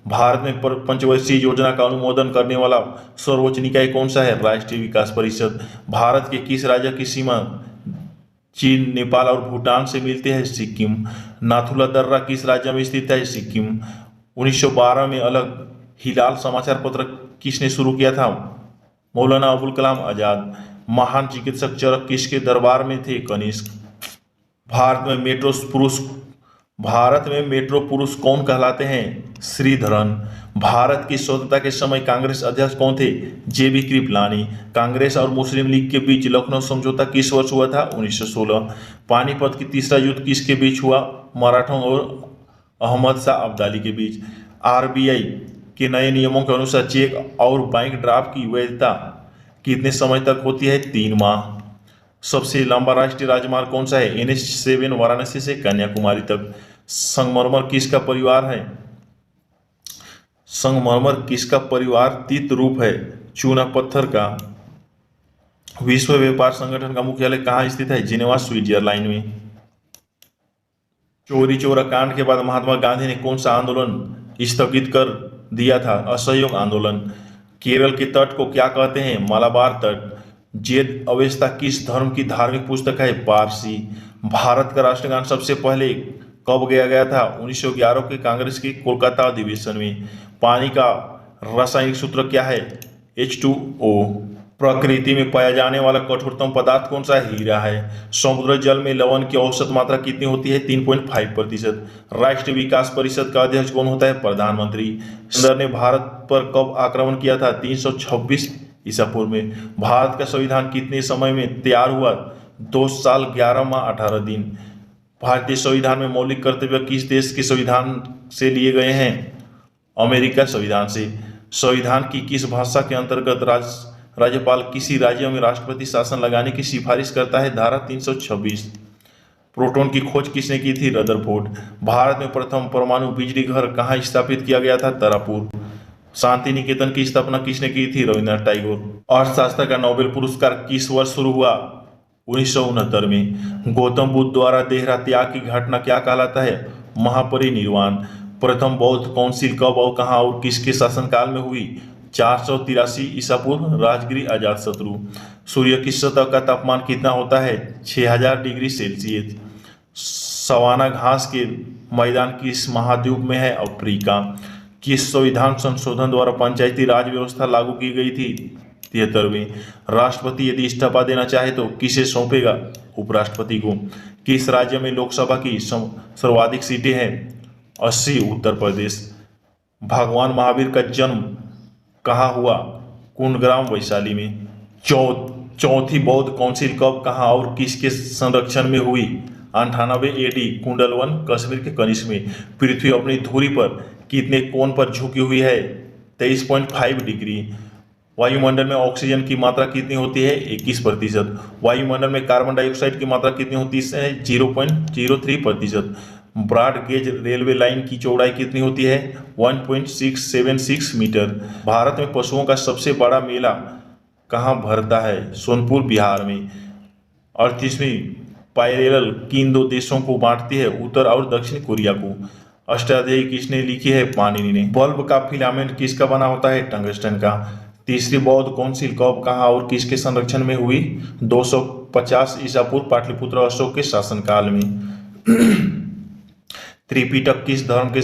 भारत में पंचवर्षीय योजना का अनुमोदन करने वाला सर्वोच्च निकाय कौन सा है? राष्ट्रीय विकास परिषद। भारत के किस राज्य की सीमा चीन, नेपाल और भूटान से मिलते हैं? सिक्किम। नाथुला दर्रा किस राज्य में स्थित है? सिक्किम। 1912 में अलग हिलाल समाचार पत्र किसने शुरू किया था? मौलाना अबुल कलाम आजाद। महान चिकित्सक चरक किसके दरबार में थे? कनिष्क। भारत में मेट्रो पुरुष कौन कहलाते हैं? श्रीधरन। भारत की स्वतंत्रता के समय कांग्रेस अध्यक्ष कौन थे? जेबी कृपलानी। कांग्रेस और मुस्लिम लीग के बीच लखनऊ समझौता किस वर्ष हुआ था? 1916। पानीपत की तीसरा युद्ध किसके बीच हुआ? मराठों और अहमद शाह अब्दाली के बीच। आरबीआई के नए नियमों के अनुसार चेक और बैंक ड्राफ्ट की वैधता कितने समय तक होती है? 3 माह। सबसे लंबा राष्ट्रीय राजमार्ग कौन सा है? NH7 वाराणसी से कन्याकुमारी तक। संगमरमर किसका परिवार है? संगमरमर किसका परिवार तीत रूप है? चूना पत्थर का। विश्व व्यापार संगठन का मुख्यालय कहाँ स्थित है? जिनेवा स्विट्जरलैंड में। चौरी चौरा कांड के बाद महात्मा गांधी ने कौन सा आंदोलन स्थगित कर दिया था? असहयोग आंदोलन। केरल के तट को क्या कहते हैं? मालाबार तट। जेद अवेस्ता किस धर्म की धार्मिक पुस्तक है? पारसी। भारत का राष्ट्रगान सबसे पहले कब गाया गया था? 1911 के कांग्रेस के कोलकाता अधिवेशन में। पानी का रासायनिक सूत्र क्या है? H2O। प्रकृति में पाया जाने वाला कठोरतम पदार्थ कौन सा है? हीरा है। समुद्र जल में लवण की औसत मात्रा कितनी होती है? 3.5%। राष्ट्रीय विकास परिषद का अध्यक्ष कौन होता है? प्रधानमंत्री। चंद्र ने भारत पर कब आक्रमण किया था? 326 ईसा पूर्व में। भारत का संविधान कितने समय में तैयार हुआ? 2 साल 11 माह 18 दिन। भारतीय संविधान में मौलिक कर्तव्य किस देश के संविधान से लिए गए हैं? अमेरिका संविधान से। संविधान की किस भाषा के अंतर्गत राज्यपाल किसी राज्य में राष्ट्रपति शासन लगाने की सिफारिश करता है? धारा 326। प्रोटॉन की खोज किसने की थी? रदरफोर्ड। भारत में प्रथम परमाणु बिजली घर कहाँ स्थापित किया गया था? तारापुर। शांति निकेतन की स्थापना किसने की थी? रविन्द्रनाथ टैगोर। अर्थशास्त्र का नोबेल पुरस्कार किस वर्ष शुरू हुआ? 1969 में। गौतम बुद्ध द्वारा देहरा त्याग की घटना क्या कहलाता है? महापरिनिर्वाण। प्रथम बौद्ध काउंसिल कब और कहाँ और किसके शासनकाल में हुई? 483 ईसा पूर्व। राजगिरी अजातशत्रु। सूर्य की सतह का तापमान कितना होता है? 6000 डिग्री सेल्सियस। सवाना घास के मैदान किस महाद्वीप में है? अफ्रीका। किस संविधान संशोधन द्वारा पंचायती राज व्यवस्था लागू की गई थी? 73वीं। राष्ट्रपति यदि इस्तीफा देना चाहे तो किसे सौंपेगा? उपराष्ट्रपति को। किस राज्य में लोकसभा की सर्वाधिक सीटें हैं? 80। उत्तर प्रदेश। भगवान महावीर का जन्म कहाँ हुआ? कुंडग्राम वैशाली में। चौथी बौद्ध काउंसिल कब, कहाँ और किसके संरक्षण में हुई? 98 AD। कुंडलवन कश्मीर के कनिष्क में। पृथ्वी अपनी धुरी पर कितने कोण पर झुकी हुई है? 23.5 डिग्री। वायुमंडल में ऑक्सीजन की मात्रा कितनी होती है? 21%। वायुमंडल में कार्बन डाइऑक्साइड की मात्रा कितनी होती है? 0.03%। ब्रॉड गेज रेलवे लाइन की चौड़ाई कितनी होती है? 1.676 मीटर। भारत में पशुओं का सबसे बड़ा मेला कहाँ भरता है? सोनपुर बिहार में। 38वीं पैरेलल किन 2 देशों को बांटती है? उत्तर और दक्षिण कोरिया को। अष्टाध्यायी किसने लिखी है? पाणिनि ने। बल्ब का फिलामेंट किसका बना होता है? टंगस्टन का। तीसरी बौद्ध काउंसिल कब, कहाँ और किसके संरक्षण में हुई? 250 ईसा पूर्व पाटलिपुत्र अशोक के शासनकाल में। त्रिपिटक किस धर्म के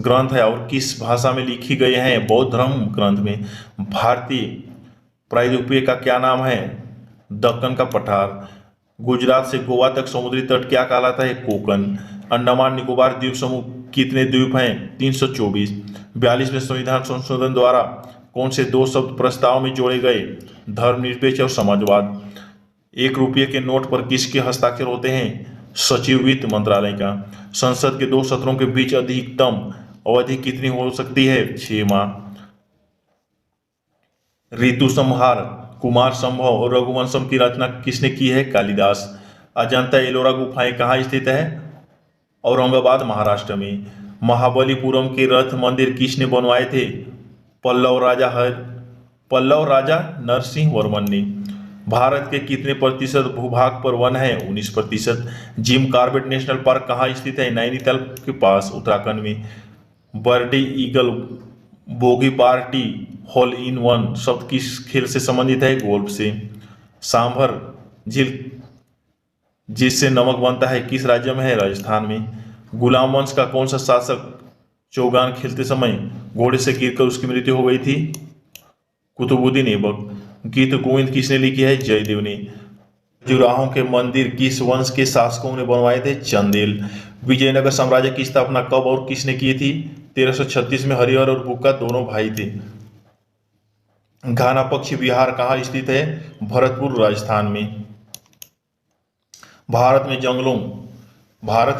ग्रंथ है और किस भाषा में लिखी गए हैं? बौद्ध धर्म ग्रंथ में। भारतीय प्रायद्वीपीय का क्या नाम है? दक्कन का पठार। गुजरात से गोवा तक समुद्री तट क्या कहलाता है? कोकन। अंडमान निकोबार द्वीप समूह कितने द्वीप हैं? 324। 42वें संविधान संशोधन द्वारा कौन से दो शब्द प्रस्ताव में जोड़े गए? धर्मनिरपेक्ष और समाजवाद। 1 रुपये के नोट पर किसके हस्ताक्षर होते हैं? सचिव वित्त मंत्रालय का। संसद के 2 सत्रों के बीच अधिकतम अवधि कितनी हो सकती है? 6 माह। ऋतु संहार, कुमार संभव और रघुवंशम की रचना किसने की है? कालिदास। अजंता एलोरा गुफाएं कहाँ स्थित है? औरंगाबाद, महाराष्ट्र में। महाबलीपुरम के रथ मंदिर किसने बनवाए थे? पल्लव राजा नरसिंह वर्मन ने। भारत के कितने प्रतिशत भूभाग पर वन है? 19%। जिम कॉर्बेट नेशनल पार्क कहाँ स्थित है? नैनीताल के पास, उत्तराखंड में। Birdie eagle bogey party hole in one शब्द किस खेल से संबंधित है? गोल्फ से। सांभर झील जिससे नमक बनता है किस राज्य में है? राजस्थान में। गुलाम वंश का कौन सा शासक चौगान खेलते समय घोड़े से गिरकर उसकी मृत्यु हो गई थी? कुतुबुद्दीन ऐबक। गीत गोविंद किसने लिखी है? जयदेव ने। खजुराहो के मंदिर किस वंश के शासकों ने बनवाए थे? चंदेल। विजयनगर साम्राज्य की स्थापना कब और किसने की थी? 1336 में। हरिहर और बुक्का दोनों भाई थे। घाना पक्षी विहार कहाँ स्थित है? भरतपुर, राजस्थान में। भारत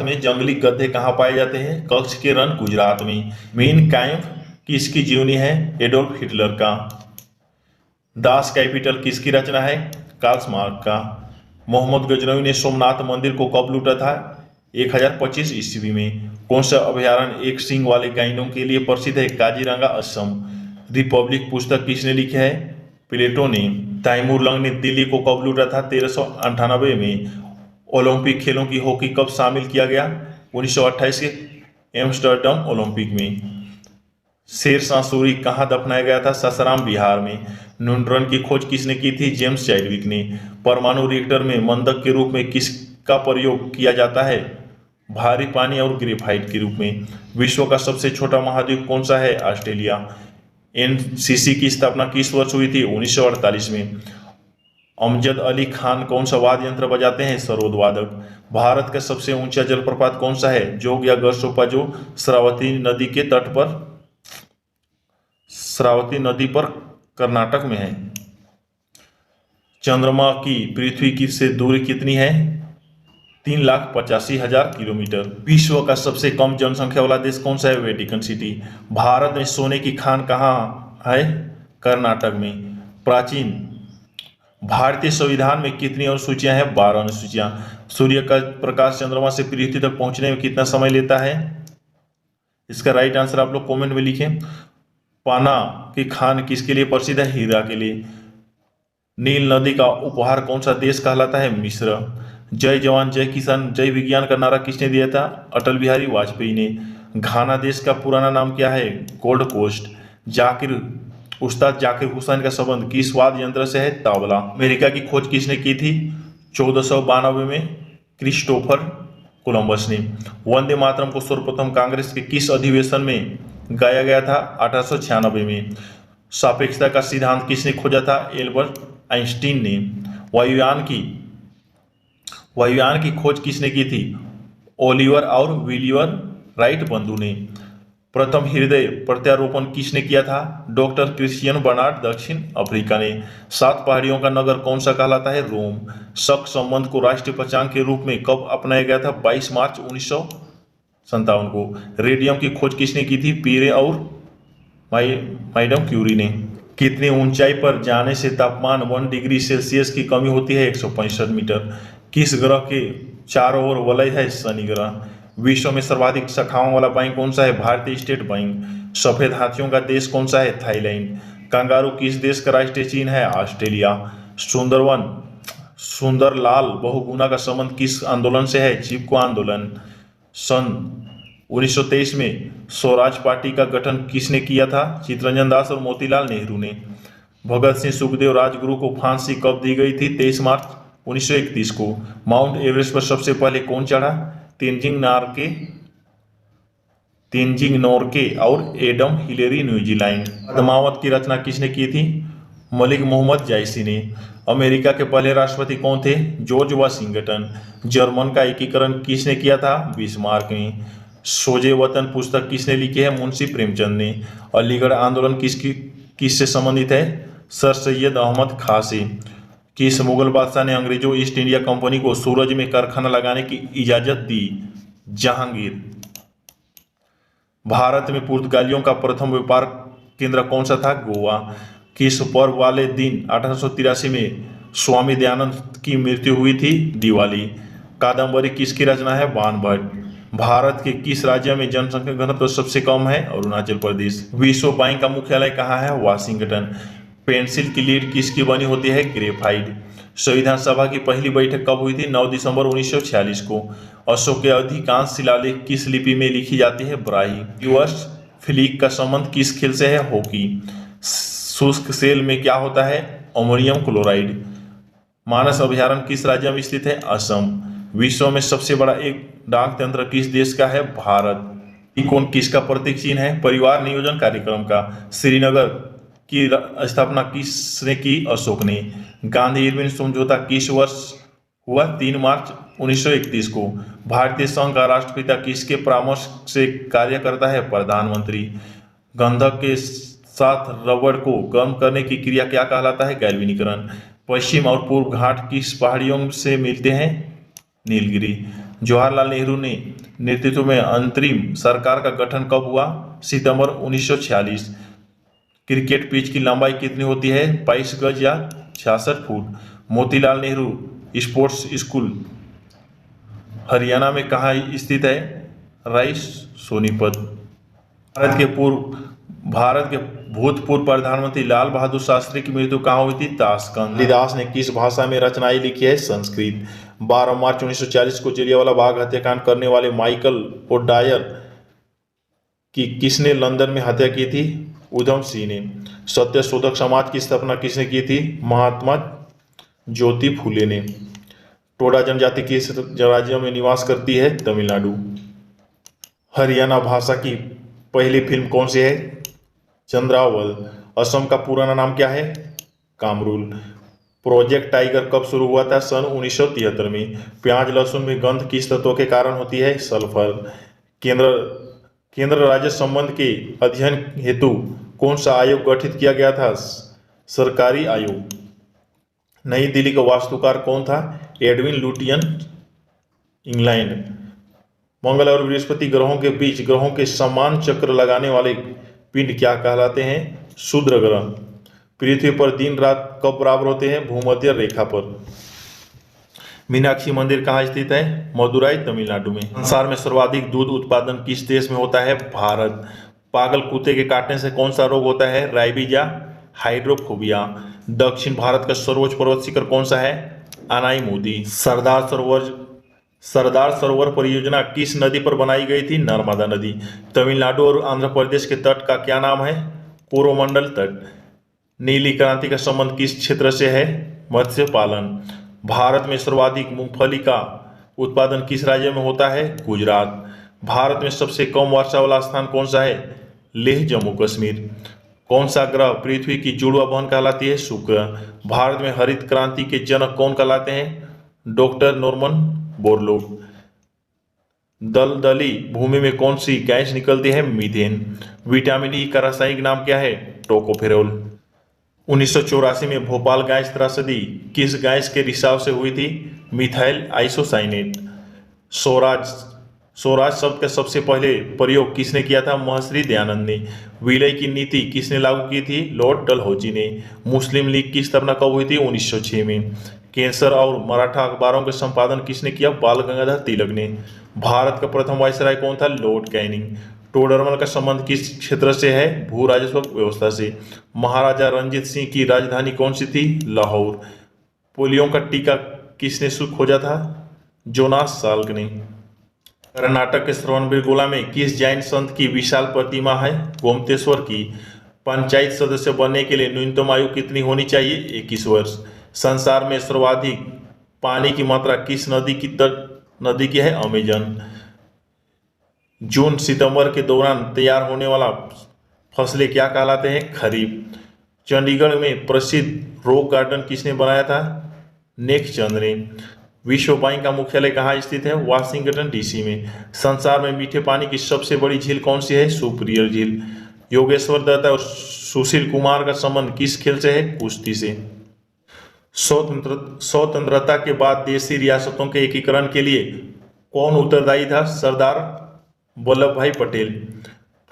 में जंगली गधे कहाँ पाए जाते हैं? कच्छ के रण, गुजरात में। मेन कैंप किसकी जीवनी है? एडोल्फ हिटलर का। दास कैपिटल किसकी रचना है? कार्ल मार्क्स का। मोहम्मद गजनवी ने सोमनाथ मंदिर को कब लूटा था? 1025 ईस्वी में। कौन सा अभयारण्य एक सींग वाले गाइनों के लिए प्रसिद्ध है? काजीरंगा, असम। रिपब्लिक पुस्तक किसने लिखी है? प्लेटो ने। तैमूर लंग ने दिल्ली को कब लूटा था? 1398 में। ओलंपिक खेलों की हॉकी कब शामिल किया गया? 1928 के एम्स्टर्डम ओलंपिक में। शेरशाह सूरी कहाँ दफनाया गया था? सासाराम, बिहार में। न्यूट्रॉन की खोज किसने की थी? जेम्स चैडविक ने। परमाणु रिएक्टर में मंदक के रूप में किसका प्रयोग किया जाता है? भारी पानी और ग्रेफाइट के रूप में। विश्व का सबसे छोटा महाद्वीप कौन सा है? ऑस्ट्रेलिया। एनसीसी की स्थापना किस वर्ष हुई थी? 1948 में। अमजद अली खान कौन सा वाद्य यंत्र बजाते हैं? सरोद वादक। भारत का सबसे ऊंचा जलप्रपात कौन सा है? जोग या गरसोपा, जो श्रावती नदी पर कर्नाटक में है। चंद्रमा की पृथ्वी की से दूरी कितनी है? 3,85,000 किलोमीटर। विश्व का सबसे कम जनसंख्या वाला देश कौन सा है? Vatican city. भारत में सोने की खान कहाँ है? कर्नाटक में। प्राचीन भारतीय संविधान में कितनी अनुसूचियां हैं? 12 अनुसूचियां। सूर्य का प्रकाश चंद्रमा से पृथ्वी तक पहुंचने में कितना समय लेता है? इसका राइट आंसर आप लोग कमेंट में लिखें। पाना की खान किसके लिए प्रसिद्ध है? हीरा के लिए। नील नदी का उपहार कौन सा देश कहलाता है? मिस्र। जय जवान जय किसान जय विज्ञान का नारा किसने दिया था? अटल बिहारी वाजपेयी ने। घाना देश का पुराना नाम क्या है? Gold coast. उस्ताद जाकिर हुसैन का संबंध किस वाद्य यंत्र से है? तबला। अमेरिका की खोज किसने की थी? 1492 में क्रिस्टोफर कोलंबस ने। वंदे मातरम को सर्वप्रथम कांग्रेस के किस अधिवेशन में गाया गया था? 1896 में। सापेक्षता का सिद्धांत किसने खोजा था? एल्बर्ट आइंस्टीन ने। वायुयान की खोज किसने की थी? ओलिवर और विलियर राइट बंधु ने। प्रथम हृदय प्रत्यारोपण किसने किया था? डॉक्टर क्रिश्चियन बर्नार्ड, दक्षिण अफ्रीका ने। 7 पहाड़ियों का नगर कौन सा कहलाता है? रोम। शक संबंध को राष्ट्रीय पहचान के रूप में कब अपनाया गया था? 22 मार्च 1957 को। रेडियम की खोज किसने की थी? पीरे और मैडम क्यूरी ने। कितनी ऊंचाई पर जाने से तापमान 1 डिग्री सेल्सियस की कमी होती है? 165 मीटर। किस ग्रह के चारों ओर वलय है? शनि ग्रह। विश्व में सर्वाधिक शाखाओं वाला बैंक कौन सा है? भारतीय स्टेट बैंक। सफेद हाथियों का देश कौन सा है? थाईलैंड। कंगारू किस देश का राष्ट्रीय चिन्ह है? ऑस्ट्रेलिया। सुंदरलाल बहुगुणा का संबंध किस आंदोलन से है? चिपको आंदोलन। सन 1923 में स्वराज पार्टी का गठन किसने किया था? चित्तरंजन दास और मोतीलाल नेहरू ने। भगत सिंह सुखदेव राजगुरु को फांसी कब दी गई थी? 23 मार्च 1931 को। माउंट एवरेस्ट पर सबसे पहले कौन चढ़ा? तेंजिंग नोरके और एडम हिलेरी, न्यूजीलैंड। पद्मावत की रचना किसने की थी? मलिक मोहम्मद जायसी ने। अमेरिका के पहले राष्ट्रपति कौन थे? George Washington. जर्मन का एकीकरण किसने किया था? बिस्मार्क ने। सोजे वतन पुस्तक किसने लिखी है? मुंशी प्रेमचंद ने। अलीगढ़ आंदोलन किससे संबंधित है? सर सैयद अहमद खां से। किस मुगल बादशाह ने अंग्रेजों ईस्ट इंडिया कंपनी को सूरज में कारखाना लगाने की इजाजत दी? जहांगीर। भारत में पुर्तगालियों का प्रथम व्यापार केंद्र कौन सा था? गोवा। किस पर्व वाले दिन 1883 में स्वामी दयानंद की मृत्यु हुई थी? दिवाली। कादम्बरी किसकी रचना है? बाणभट्ट। भारत के किस राज्य में जनसंख्या घनत्व सबसे कम है? अरुणाचल प्रदेश। विश्व बैंक का मुख्यालय कहाँ है? वाशिंगटन। पेंसिल की लीड किसकी बनी होती है? ग्रेफाइट। संविधान सभा की पहली बैठक कब हुई थी? 9 दिसंबर 1946 को। अशोक के अधिकांश शिलालेख किस लिपि में लिखी जाती है? ब्राही। रिवर्स फ्लीक का संबंध किस खेल से है? हॉकी। शुष्क सेल में क्या होता है? Ammonium chloride. मानस अभयारण्य किस राज्य में स्थित है? असम। विश्व में सबसे बड़ा एक डाक तंत्र किस देश का है? भारत। इकोन किसका प्रतीक चिन्ह है? परिवार नियोजन कार्यक्रम का। श्रीनगर की स्थापना किसने की? अशोक ने। गांधी इरविन समझौता किस वर्ष हुआ? 3 मार्च 1931 को। भारतीय संघ का राष्ट्रपिता किसके परामर्श से कार्य करता है? प्रधानमंत्री। गंधक के साथ रबड़ को गर्म करने की क्रिया क्या कहलाता है? गैल्वेनीकरण। पश्चिम और पूर्व घाट किस पहाड़ियों से मिलते हैं? नीलगिरी। जवाहरलाल नेहरू ने नेतृत्व में अंतरिम सरकार का गठन कब हुआ? सितंबर 1946। क्रिकेट पिच की लंबाई कितनी होती है? 22 गज या 66 foot. Motilal Nehru sports school Haryana में कहाँ स्थित है? राइस सोनीपत। भारत के भूतपूर्व प्रधानमंत्री लाल बहादुर शास्त्री की मृत्यु कहाँ हुई थी? ताशकंद। कालिदास ने किस भाषा में रचनाएं लिखी है? संस्कृत। 12 मार्च 1940 को जलियांवाला बाग हत्याकांड करने वाले माइकल ओडायर की किसने लंदन में हत्या की थी? उधम सिंह ने। सत्यशोधक समाज की स्थापना किसने की थी? महात्मा ज्योति फुले ने। टोडा जनजाति किस राज्य में निवास करती है? तमिलनाडु। हरियाणा भाषा की पहली फिल्म कौन सी है? चंद्रावल। असम का पुराना नाम क्या है? कामरूल। प्रोजेक्ट टाइगर कब शुरू हुआ था? सन 1973 में। प्याज लहसुन में गंध किस तत्व के कारण होती है? सल्फर। केंद्र राज्य संबंध के अध्ययन हेतु कौन सा आयोग गठित किया गया था? सरकारी आयोग। नई दिल्ली का वास्तुकार कौन था? Edwin Lutyens, England. मंगल और बृहस्पति ग्रहों के बीच ग्रहों के समान चक्र लगाने वाले पिंड क्या कहलाते हैं? क्षुद्र ग्रह। पृथ्वी पर दिन रात कब बराबर होते हैं? भूमध्य रेखा पर। मीनाक्षी मंदिर कहाँ स्थित है? मदुराई, तमिलनाडु में। संसार में सर्वाधिक दूध उत्पादन किस देश में होता है? भारत। पागल कुत्ते के काटने से कौन सा रोग होता है? राइबीज या हाइड्रोफोबिया। दक्षिण भारत का सर्वोच्च पर्वत शिखर कौन सा है? अनाई। सरदार सरोवर परियोजना किस नदी पर बनाई गई थी? नर्मदा नदी। तमिलनाडु और आंध्र प्रदेश के तट का क्या नाम है? कोरोमंडल तट। नीली क्रांति का संबंध किस क्षेत्र से है? मत्स्य पालन। भारत में सर्वाधिक मूंगफली का उत्पादन किस राज्य में होता है? गुजरात। भारत में सबसे कम वर्षा वाला स्थान कौन सा है? लेह, जम्मू कश्मीर। कौन सा ग्रह पृथ्वी की जुड़वा बहन कहलाती है? शुक्र। भारत में हरित क्रांति के जनक कौन कहलाते हैं? Doctor Norman Borlaug. दलदली भूमि में कौन सी गैस निकलती है? मीथेन। विटामिन ई का रासायनिक नाम क्या है? टोकोफेरोल। 1984 में भोपाल गैस त्रासदी किस गैस के रिसाव से हुई थी? Methyl isocyanate. स्वराज शब्द का सबसे पहले प्रयोग किसने किया था? महर्षि दयानंद ने। विलय की नीति किसने लागू की थी? लॉर्ड डलहौजी ने। मुस्लिम लीग की स्थापना कब हुई थी? 1906 में। केसर और मराठा अखबारों के संपादन किसने किया? बाल गंगाधर तिलक ने। भारत का प्रथम वायसराय कौन था? Lord Canning. टोडरमल का संबंध किस क्षेत्र से है? भू राजस्व व्यवस्था से। महाराजा रणजीत सिंह की राजधानी कौन सी थी? लाहौर। पोलियो का टीका किसने खोजा था? जोनास साल्क ने। कर्नाटक के श्रवणबेलगोला में किस जैन संत की विशाल प्रतिमा है? गोमतेश्वर की। पंचायत सदस्य बनने के लिए न्यूनतम आयु कितनी होनी चाहिए? 21 वर्ष। संसार में सर्वाधिक पानी की मात्रा किस नदी की है? अमेजन। जून सितंबर के दौरान तैयार होने वाला फसलें क्या कहलाते हैं? खरीफ। चंडीगढ़ में प्रसिद्ध रॉक गार्डन किसने बनाया था? नेक चंद ने। विश्व बैंक का मुख्यालय कहाँ स्थित है? वाशिंगटन डीसी में। संसार में मीठे पानी की सबसे बड़ी झील कौन सी है? सुपीरियर झील। योगेश्वर दत्त और सुशील कुमार का संबंध किस खेल से है? कुश्ती से। स्वतंत्रता के बाद देशी रियासतों के एकीकरण के लिए कौन उत्तरदायी था? सरदार वल्लभ भाई पटेल।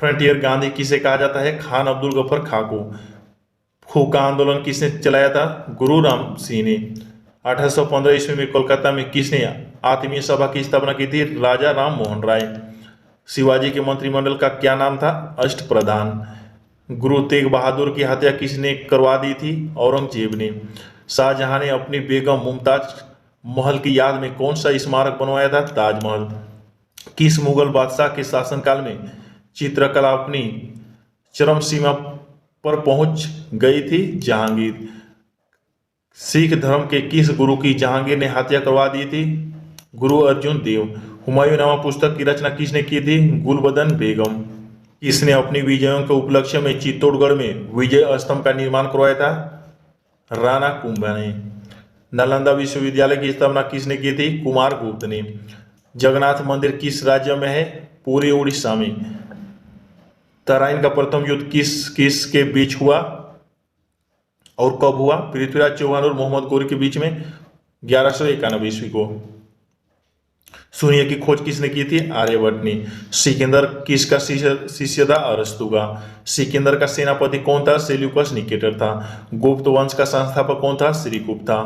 फ्रंटियर गांधी किसे कहा जाता है? खान अब्दुल गफर खां को। फूका आंदोलन किसने चलाया था? गुरु राम सिंह ने। 1815 ईस्वी में कोलकाता में किसने आत्मीय सभा की स्थापना की थी? राजा राम मोहन राय। शिवाजी के मंत्रिमंडल का क्या नाम था? अष्टप्रधान। गुरु तेग बहादुर की हत्या किसने करवा दी थी? औरंगजेब ने। शाहजहां ने अपनी बेगम मुमताज महल की याद में कौन सा स्मारक बनवाया था? ताजमहल। किस मुगल बादशाह के शासनकाल में चित्रकला अपनी चरम सीमा पर पहुंच गई थी? जहांगीर। सिख धर्म के किस गुरु की जहांगीर ने हत्या करवा दी थी? गुरु अर्जुन देव। हुमायूंनामा पुस्तक की रचना किसने की थी? गुलबदन बेगम। किसने अपनी विजयों के उपलक्ष्य में चित्तौड़गढ़ में विजय स्तंभ का निर्माण करवाया था? राणा कुंभा ने। नालंदा विश्वविद्यालय की स्थापना किसने की थी? कुमारगुप्त ने। जगन्नाथ मंदिर किस राज्य में है? पूरे उड़ीसा में। तराइन का प्रथम युद्ध किस के बीच हुआ और कब हुआ? पृथ्वीराज चौहान और मोहम्मद गौरी के बीच में 1191 ईस्वी को। शून्य की खोज किसने की थी? आर्यभट्ट ने। सिकंदर किसका शिष्य था? अरस्तु का। सिकंदर का सेनापति कौन था? सेल्यूकस निकेटर था। गुप्त वंश का संस्थापक कौन था? श्रीगुप्त था।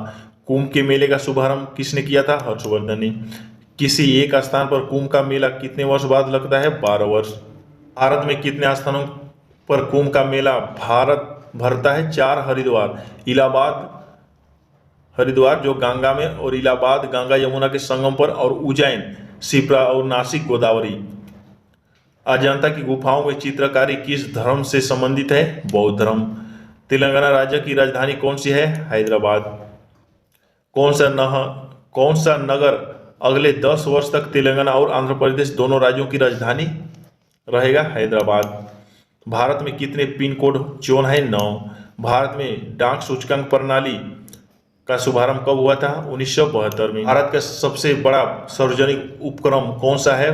कुंभ के मेले का शुभारंभ किसने किया था? हर्षवर्धन ने। किसी एक स्थान पर कुंभ का मेला कितने वर्ष बाद लगता है? 12 वर्ष। भारत में कितने स्थानों पर कुंभ का मेला भरता है? 4। हरिद्वार जो गंगा में, और इलाहाबाद गंगा यमुना के संगम पर, और उज्जैन शिप्रा, और नासिक गोदावरी। अजंता की गुफाओं में चित्रकारी किस धर्म से संबंधित है? बौद्ध धर्म। तेलंगाना राज्य की राजधानी कौन सी है? हैदराबाद। कौन सा नगर अगले 10 वर्ष तक तेलंगाना और आंध्र प्रदेश दोनों राज्यों की राजधानी रहेगा? हैदराबाद। भारत में कितने पिन कोड जोन है? 9। भारत में डाक सूचकांक प्रणाली का शुभारंभ कब हुआ था? 1972 में। भारत का सबसे बड़ा सार्वजनिक उपक्रम कौन सा है?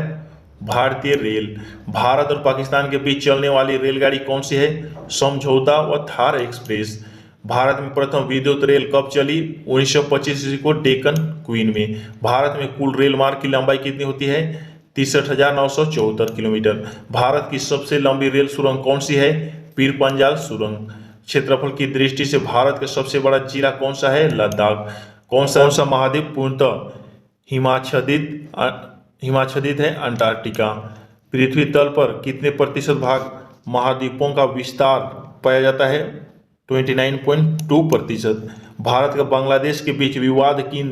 भारतीय रेल। भारत और पाकिस्तान के बीच चलने वाली रेलगाड़ी कौन सी है? समझौता व थार एक्सप्रेस। भारत में प्रथम विद्युत रेल कब चली? 1925 ईस्वी को डेक्कन क्वीन में। भारत में कुल रेल मार्ग की लंबाई कितनी होती है? 63,974 किलोमीटर। भारत की सबसे लंबी रेल सुरंग कौन सी है? पीर पंजाल सुरंग। क्षेत्रफल की दृष्टि से भारत का सबसे बड़ा जिला कौन सा है? लद्दाख। कौन सा महाद्वीप पूर्णतः हिमाच्छादित है? अंटार्कटिका। पृथ्वी तल पर कितने प्रतिशत भाग महाद्वीपों का विस्तार पाया जाता है? 29.2%। भारत का बांग्लादेश के बीच विवाद किन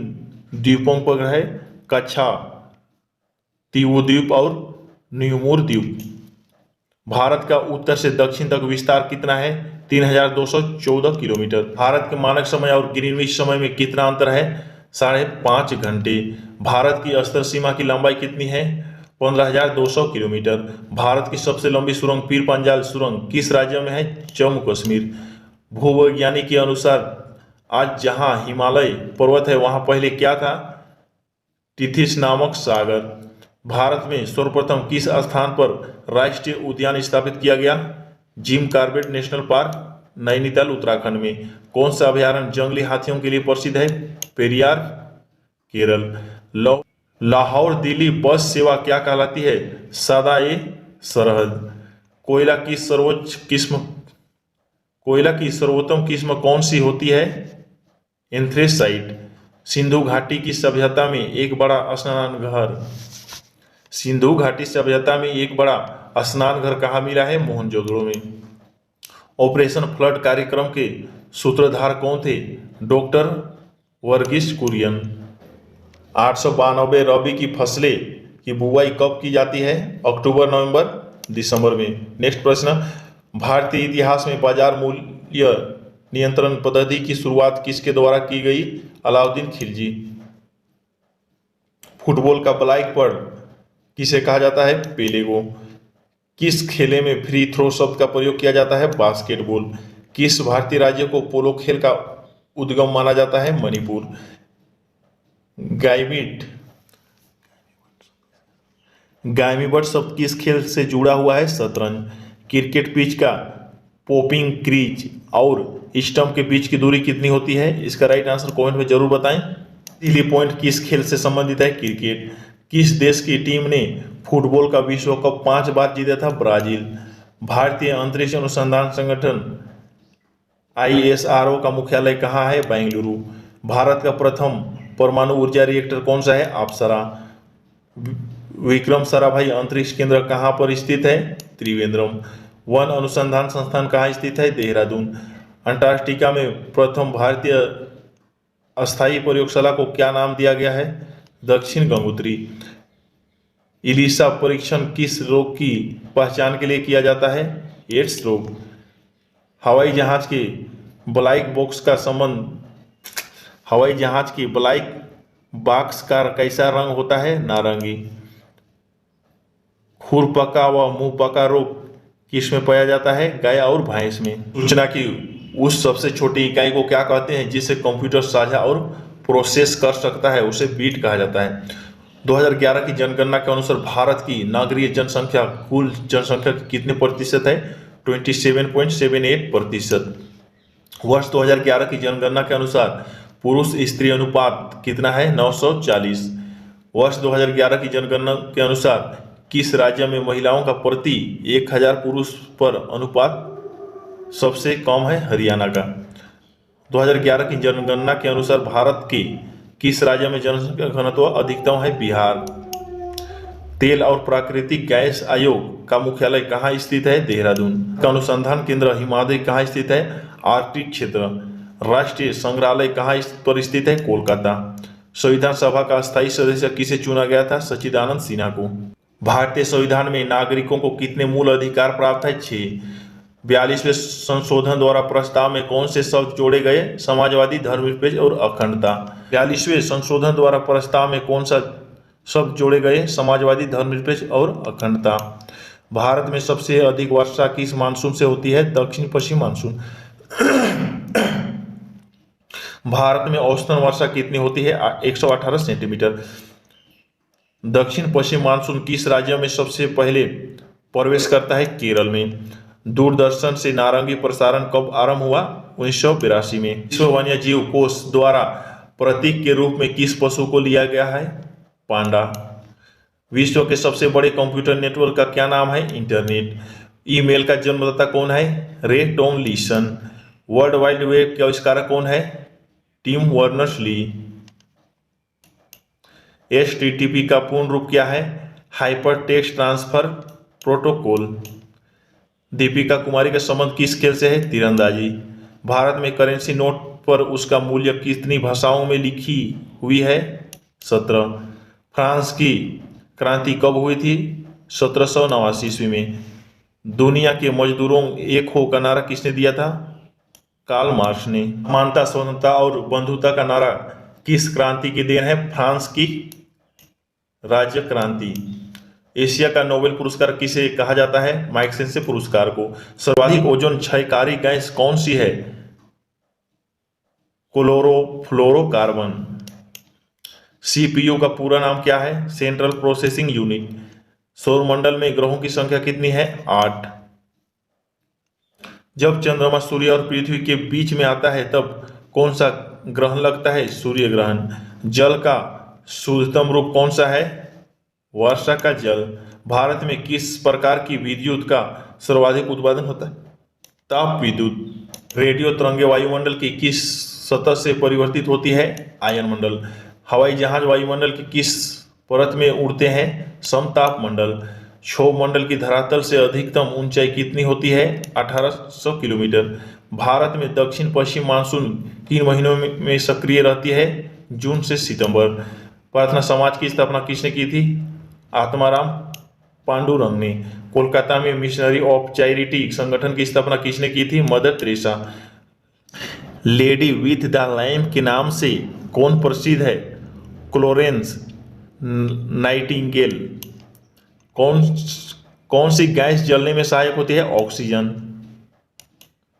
द्वीपों पर है? कच्छा, तीवू द्वीप और न्यूमूर द्वीप। भारत का उत्तर से दक्षिण तक विस्तार कितना है? 3,214 किलोमीटर। भारत के मानक समय और ग्रीनविच समय में कितना अंतर है? 5.5 घंटे। भारत की अस्तर सीमा की लंबाई कितनी है? 15,200 किलोमीटर। भारत की सबसे लंबी सुरंग पीर पंजाल सुरंग किस राज्य में है? जम्मू कश्मीर। भूवैज्ञानिक के अनुसार आज जहां हिमालय पर्वत है वहां पहले क्या था? टिथिस नामक सागर। भारत में सर्वप्रथम किस स्थान पर राष्ट्रीय उद्यान स्थापित किया गया? Jim Corbett national park, Nainital Uttarakhand में। कौन सा अभयारण्य जंगली हाथियों के लिए प्रसिद्ध है? पेरियार, केरल। लाहौर दिल्ली बस सेवा क्या कहलाती है? सादा ए सरहद। कोयला की सर्वोत्तम किस्म कौन सी होती है? एंथ्रेसाइट। सिंधु घाटी की सभ्यता में एक बड़ा स्नान घर कहाँ मिला है? मोहनजोदड़ो में। ऑपरेशन फ्लड कार्यक्रम के सूत्रधार कौन थे? डॉक्टर वर्गीस कुरियन। 892 रबी की फसलें की बुवाई कब की जाती है? अक्टूबर, नवंबर, दिसंबर में। नेक्स्ट प्रश्न, भारतीय इतिहास में बाजार मूल्य नियंत्रण पद्धति की शुरुआत किसके द्वारा की गई? अलाउद्दीन खिलजी। फुटबॉल का ब्लैक बर्ड किसे कहा जाता है? पेले को। किस खेले में फ्री थ्रो शब्द का प्रयोग किया जाता है? बास्केटबॉल। किस भारतीय राज्य को पोलो खेल का उद्गम माना जाता है? मणिपुर। गायमीबट शब्द किस खेल से जुड़ा हुआ है? शतरंज। क्रिकेट पिच का पॉपिंग क्रीज और स्टंप के बीच की दूरी कितनी होती है? इसका राइट आंसर कमेंट में जरूर बताएं। इसलिए पॉइंट किस खेल से संबंधित है? क्रिकेट। किस देश की टीम ने फुटबॉल का विश्व कप 5 बार जीता था? ब्राजील। भारतीय अंतरिक्ष अनुसंधान संगठन ISRO का मुख्यालय कहाँ है? बेंगलुरु। भारत का प्रथम परमाणु ऊर्जा रिएक्टर कौन सा है? अप्सरा। विक्रम साराभाई अंतरिक्ष केंद्र कहाँ पर स्थित है? त्रिवेंद्रम। वन अनुसंधान संस्थान कहाँ स्थित है? देहरादून। अंटार्कटिका में प्रथम भारतीय अस्थायी प्रयोगशाला को क्या नाम दिया गया है? दक्षिण गंगोत्री। इलिसा परीक्षण किस रोग की पहचान के लिए किया जाता है? एड्स रोग। हवाई जहाज के ब्लैक बॉक्स का कैसा रंग होता है? नारंगी। खुरपका व मुंहपका रोग किस में पाया जाता है? गाय और भैंस में। सूचना की उस सबसे छोटी इकाई को क्या कहते हैं जिसे कंप्यूटर साझा और प्रोसेस कर सकता है? उसे बीट कहा जाता है। 2011 की जनगणना के अनुसार भारत की नागरिक जनसंख्या कुल जनसंख्या के कितने प्रतिशत है? 27.78%। वर्ष 2011 की जनगणना के अनुसार पुरुष स्त्री अनुपात कितना है? 940। वर्ष 2011 की जनगणना के अनुसार किस राज्य में महिलाओं का प्रति 1000 पुरुष पर अनुपात सबसे कम है? हरियाणा का। 2011 की जनगणना के अनुसार भारत के किस राज्य में जनसंख्या घनत्व अधिकतम है? बिहार। तेल और प्राकृतिक गैस आयोग का मुख्यालय कहाँ स्थित है? देहरादून। का अनुसंधान केंद्र हिमालय कहाँ स्थित है? आर्कटिक क्षेत्र। राष्ट्रीय संग्रहालय कहाँ पर स्थित है? कोलकाता। संविधान सभा का स्थायी सदस्य किसे चुना गया था? सच्चिदानंद सिन्हा को। भारतीय संविधान में नागरिकों को कितने मूल अधिकार प्राप्त है? 6। 42वें संशोधन द्वारा प्रस्ताव में कौन से शब्द जोड़े गए? समाजवादी, धर्मनिरपेक्ष और अखंडता। 42वें संशोधन द्वारा प्रस्ताव में कौन सा शब्द जोड़े गए? समाजवादी, धर्मनिरपेक्ष और अखंडता। भारत में सबसे अधिक वर्षा किस मानसून से होती है? दक्षिण पश्चिम मानसून। भारत में औसतन वर्षा कितनी होती है? 118 सेंटीमीटर। दक्षिण पश्चिम मानसून किस राज्य में सबसे पहले प्रवेश करता है? केरल में। दूरदर्शन से नारंगी प्रसारण कब आरंभ हुआ? 1982 में। विश्व वन्य जीव कोष द्वारा प्रतीक के रूप में किस पशु को लिया गया है? पांडा। विश्व के सबसे बड़े कंप्यूटर नेटवर्क का क्या नाम है? इंटरनेट। ईमेल का जन्मदाता कौन है? रे टॉमलिंसन। वर्ल्ड वाइड वेब के आविष्कारक कौन है? Tim Berners-Lee. HTTP का पूर्ण रूप क्या है? Hypertext transfer protocol. Deepika Kumari का संबंध किस खेल से है? तीरंदाजी। भारत में करेंसी नोट पर उसका मूल्य कितनी भाषाओं में लिखी हुई है? 17। फ्रांस की क्रांति कब हुई थी? 1789 ईस्वी में। दुनिया के मजदूरों एक हो का नारा किसने दिया था? कार्ल मार्क्स ने। समानता, स्वतंत्रता और बंधुता का नारा किस क्रांति की देन है? फ्रांस की राज्य क्रांति। एशिया का नोबेल पुरस्कार किसे कहा जाता है? मैग्सेसे पुरस्कार को। सर्वाधिक ओजोन क्षयकारी गैस कौन सी है? क्लोरोफ्लोरोकार्बन। CPU का पूरा नाम क्या है? Central processing unit. सौरमंडल में ग्रहों की संख्या कितनी है? 8। जब चंद्रमा सूर्य और पृथ्वी के बीच में आता है तब कौन सा ग्रहण लगता है? सूर्य ग्रहण। जल का शुद्धतम रूप कौन सा है? वर्षा का जल। भारत में किस प्रकार की विद्युत का सर्वाधिक उत्पादन होता है? ताप विद्युत। रेडियो तरंगे वायुमंडल की किस सतह से परिवर्तित होती है? आयनमंडल। हवाई जहाज वायुमंडल की किस परत में उड़ते हैं? समताप मंडल। क्षोभ मंडल की धरातल से अधिकतम ऊंचाई कितनी होती है? 1800 किलोमीटर। भारत में दक्षिण पश्चिम मानसून 3 महीनों में सक्रिय रहती है? जून से सितंबर। प्रार्थना समाज की स्थापना किसने की थी? आत्माराम पांडुरंग ने। कोलकाता में मिशनरी ऑफ चैरिटी संगठन की स्थापना किसने की थी? Mother Teresa. Lady with the lamp के नाम से कौन प्रसिद्ध है? Florence Nightingale. कौन सी गैस जलने में सहायक होती है? ऑक्सीजन।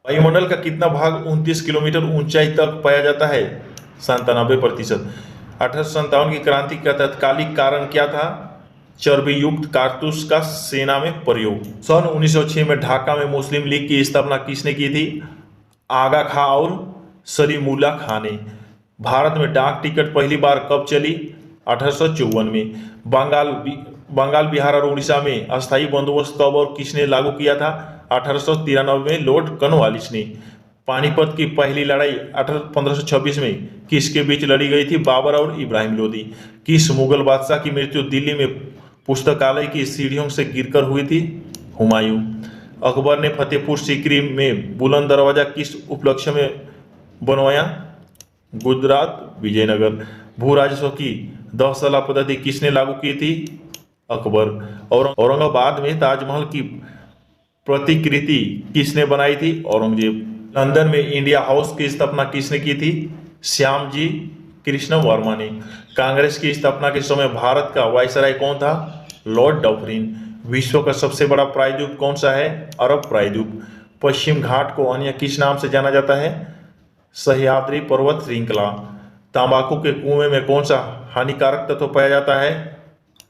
वायुमंडल का कितना भाग 29 किलोमीटर ऊंचाई तक पाया जाता है? 97%। 1857 की क्रांति का तत्कालिक कारण क्या था? चर्बी युक्त कारतूस का सेना में प्रयोग। सन 1906 में ढाका में मुस्लिम लीग की स्थापना किसने की थी? आगा खां और सलीमुल्लाह खां ने। भारत में डाक टिकट पहली बार कब चली? 1854 में। बंगाल, बिहार और उड़ीसा में अस्थायी बंदोबस्त कब और किसने लागू किया था? 1893 में लॉर्ड कॉर्नवालिस ने। पानीपत की पहली लड़ाई 1526 में किसके बीच लड़ी गई थी? बाबर और इब्राहिम लोदी। किस मुगल बादशाह की मृत्यु दिल्ली में पुस्तकालय की सीढ़ियों से गिरकर हुई थी? हुमायूं। अकबर ने फतेहपुर सीकरी में बुलंद दरवाजा किस उपलक्ष्य में बनवाया? गुजरात विजयनगर। भू राजस्व की 10 साला पद्धति किसने लागू की थी? अकबर। और औरंगाबाद में ताजमहल की प्रतिकृति किसने बनाई थी? औरंगजेब। लंदन में इंडिया हाउस की स्थापना किसने की थी? श्यामजी कृष्ण वर्मा ने। कांग्रेस की स्थापना के समय भारत का वायसराय कौन था? Lord Dufferin. विश्व का सबसे बड़ा प्रायद्वीप कौन सा है? अरब प्रायद्वीप। पश्चिम घाट को अन्य किस नाम से जाना जाता है? सह्याद्री पर्वत श्रृंखला। तंबाकू के कुएं में कौन सा हानिकारक तत्व पाया जाता है?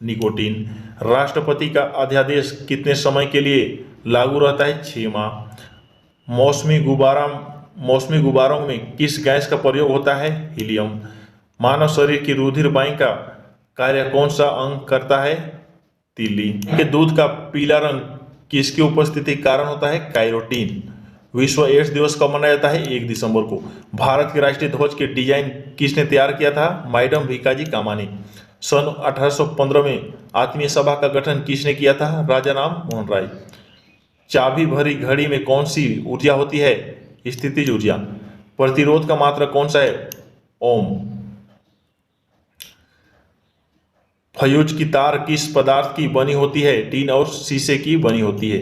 निकोटीन। राष्ट्रपति का अध्यादेश कितने समय के लिए लागू रहता है? 6 माह। मौसमी गुब्बारों में किस गैस का प्रयोग होता है? हीलियम। मानव शरीर की रुधिर वाहिनी का कार्य कौन सा अंग करता है? तीली। के दूध का पीला रंग किसकी उपस्थिति के कारण होता है? कैरोटीन। विश्व एड्स दिवस कब मनाया जाता है? 1 दिसंबर को। भारत के राष्ट्रीय ध्वज के डिजाइन किसने तैयार किया था? मैडम भीकाजी कामा ने। सन 1815 में आत्मीय सभा का गठन किसने किया था? राजा राम मोहन राय। चाबी भरी घड़ी में कौन सी ऊर्जा होती है? स्थितिज ऊर्जा। प्रतिरोध का मात्रक कौन सा है? ओम। फ्यूज की तार किस पदार्थ की बनी होती है? टीन और शीशे की बनी होती है।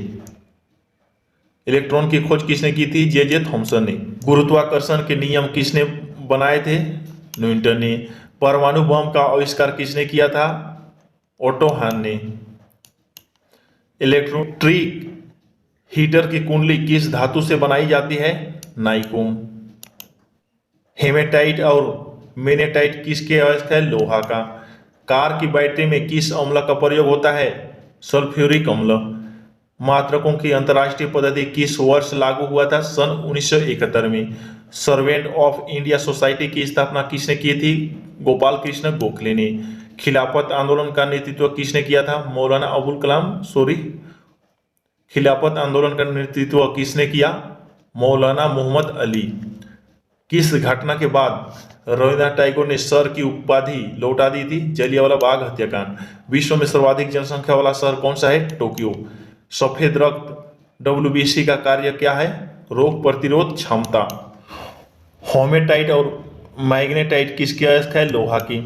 इलेक्ट्रॉन की खोज किसने की थी? जे थॉमसन ने। गुरुत्वाकर्षण के नियम किसने बनाए थे? न्यूटन ने। परमाणु बम का आविष्कार किसने किया था? ओटो हान ने। इलेक्ट्रिक हीटर की कुंडली किस धातु से बनाई जाती है? नाइकोम। हेमेटाइट और मेनेटाइट किसके अवयव है? लोहा का। कार की बैटरी में किस अम्ल का प्रयोग होता है? सल्फ्यूरिक अम्ल। मात्रकों की अंतर्राष्ट्रीय पद्धति किस वर्ष लागू हुआ था? सन 1971 में। सर्वेंट ऑफ इंडिया सोसाइटी की स्थापना किसने की थी? गोपाल कृष्ण गोखले ने। खिलाफत आंदोलन का नेतृत्व किसने किया था? मौलाना अबुल कलाम सोरी। खिलाफत आंदोलन का नेतृत्व किसने किया? मौलाना मोहम्मद अली। किस घटना के बाद रविन्द्रनाथ टैगोर ने सर की उपाधि लौटा दी थी? जलियांवाला बाग हत्याकांड। विश्व में सर्वाधिक जनसंख्या वाला शहर कौन सा है? टोक्यो। सफेद रक्त WBC का कार्य क्या है? रोग प्रतिरोध क्षमता। होमेटाइट और मैग्नेटाइट किसकी अयस्क है? लोहा की।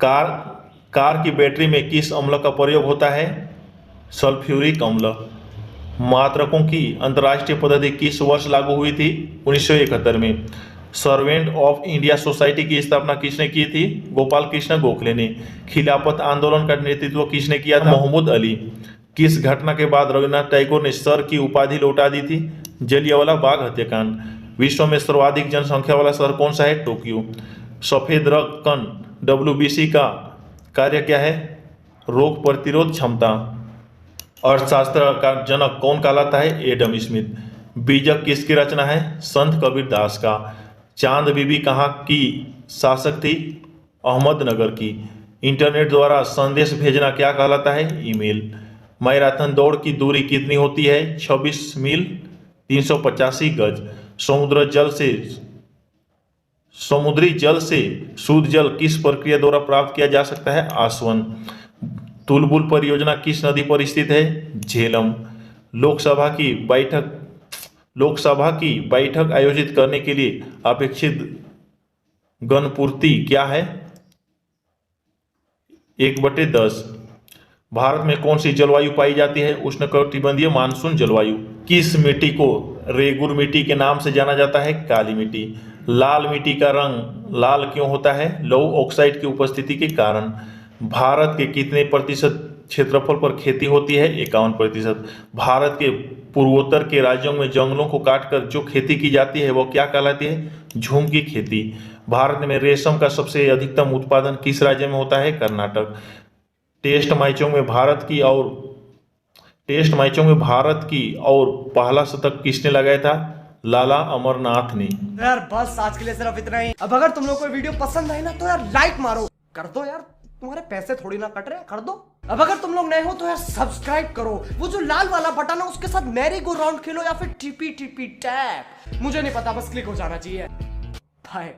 कार की बैटरी में किस अम्ल का प्रयोग होता है? सल्फ्यूरिक अम्ल। मात्रकों की अंतर्राष्ट्रीय पद्धति किस वर्ष लागू हुई थी? 1971 में। सर्वेंट ऑफ इंडिया सोसाइटी की स्थापना किसने की थी? गोपाल कृष्ण गोखले ने। खिलाफत आंदोलन का नेतृत्व किसने किया था? मोहम्मद अली। किस घटना के बाद रविन्द्रनाथ टैगोर ने सर की उपाधि लौटा दी थी? जलियांवाला बाग हत्याकांड। विश्व में सर्वाधिक जनसंख्या वाला शहर कौन सा है? टोक्यो। सफेद रक्त कण WBC का कार्य क्या है? रोग प्रतिरोध क्षमता। अर्थशास्त्र का जनक कौन कहलाता है? Adam Smith. बीजक किसकी रचना है? संत कबीरदास का। चांद बीबी कहाँ की शासक थी? अहमदनगर की। इंटरनेट द्वारा संदेश भेजना क्या कहलाता है? ईमेल। मैराथन दौड़ की दूरी कितनी होती है? 26 मील 385 गज। समुद्री जल से शुद्ध जल किस प्रक्रिया द्वारा प्राप्त किया जा सकता है? आसवन। तुलबुल परियोजना किस नदी पर स्थित है? झेलम। लोकसभा की बैठक आयोजित करने के लिए अपेक्षित गणपूर्ति क्या है? 1/10। भारत में कौन सी जलवायु पाई जाती है? उष्णकटिबंधीय मानसून जलवायु। किस मिट्टी को रेगुर मिट्टी के नाम से जाना जाता है? काली मिट्टी। लाल मिट्टी का रंग लाल क्यों होता है? लौह ऑक्साइड की उपस्थिति के कारण। भारत के कितने प्रतिशत क्षेत्रफल पर खेती होती है? 51%। भारत के पूर्वोत्तर के राज्यों में जंगलों को काटकर जो खेती की जाती है वो क्या कहलाती है? झूम की खेती। भारत में रेशम का सबसे अधिकतम उत्पादन किस राज्य में होता है? कर्नाटक। टेस्ट मैचों में भारत की और पहला शतक किसने लगाया था? लाला अमरनाथ ने। यार बस आज के लिए सिर्फ इतना ही। अब अगर तुम लोग को वीडियो पसंद आई ना तो यार लाइक मारो, कर दो यार, तुम्हारे पैसे थोड़ी ना कट रहे हैं, कर दो। अब अगर तुम लोग नए हो तो यार सब्सक्राइब करो, वो जो लाल वाला बटन है उसके साथ मैरी गो राउंड खेलो या फिर टिपी टिपी टैप, मुझे नहीं पता, बस क्लिक हो जाना चाहिए। बाय।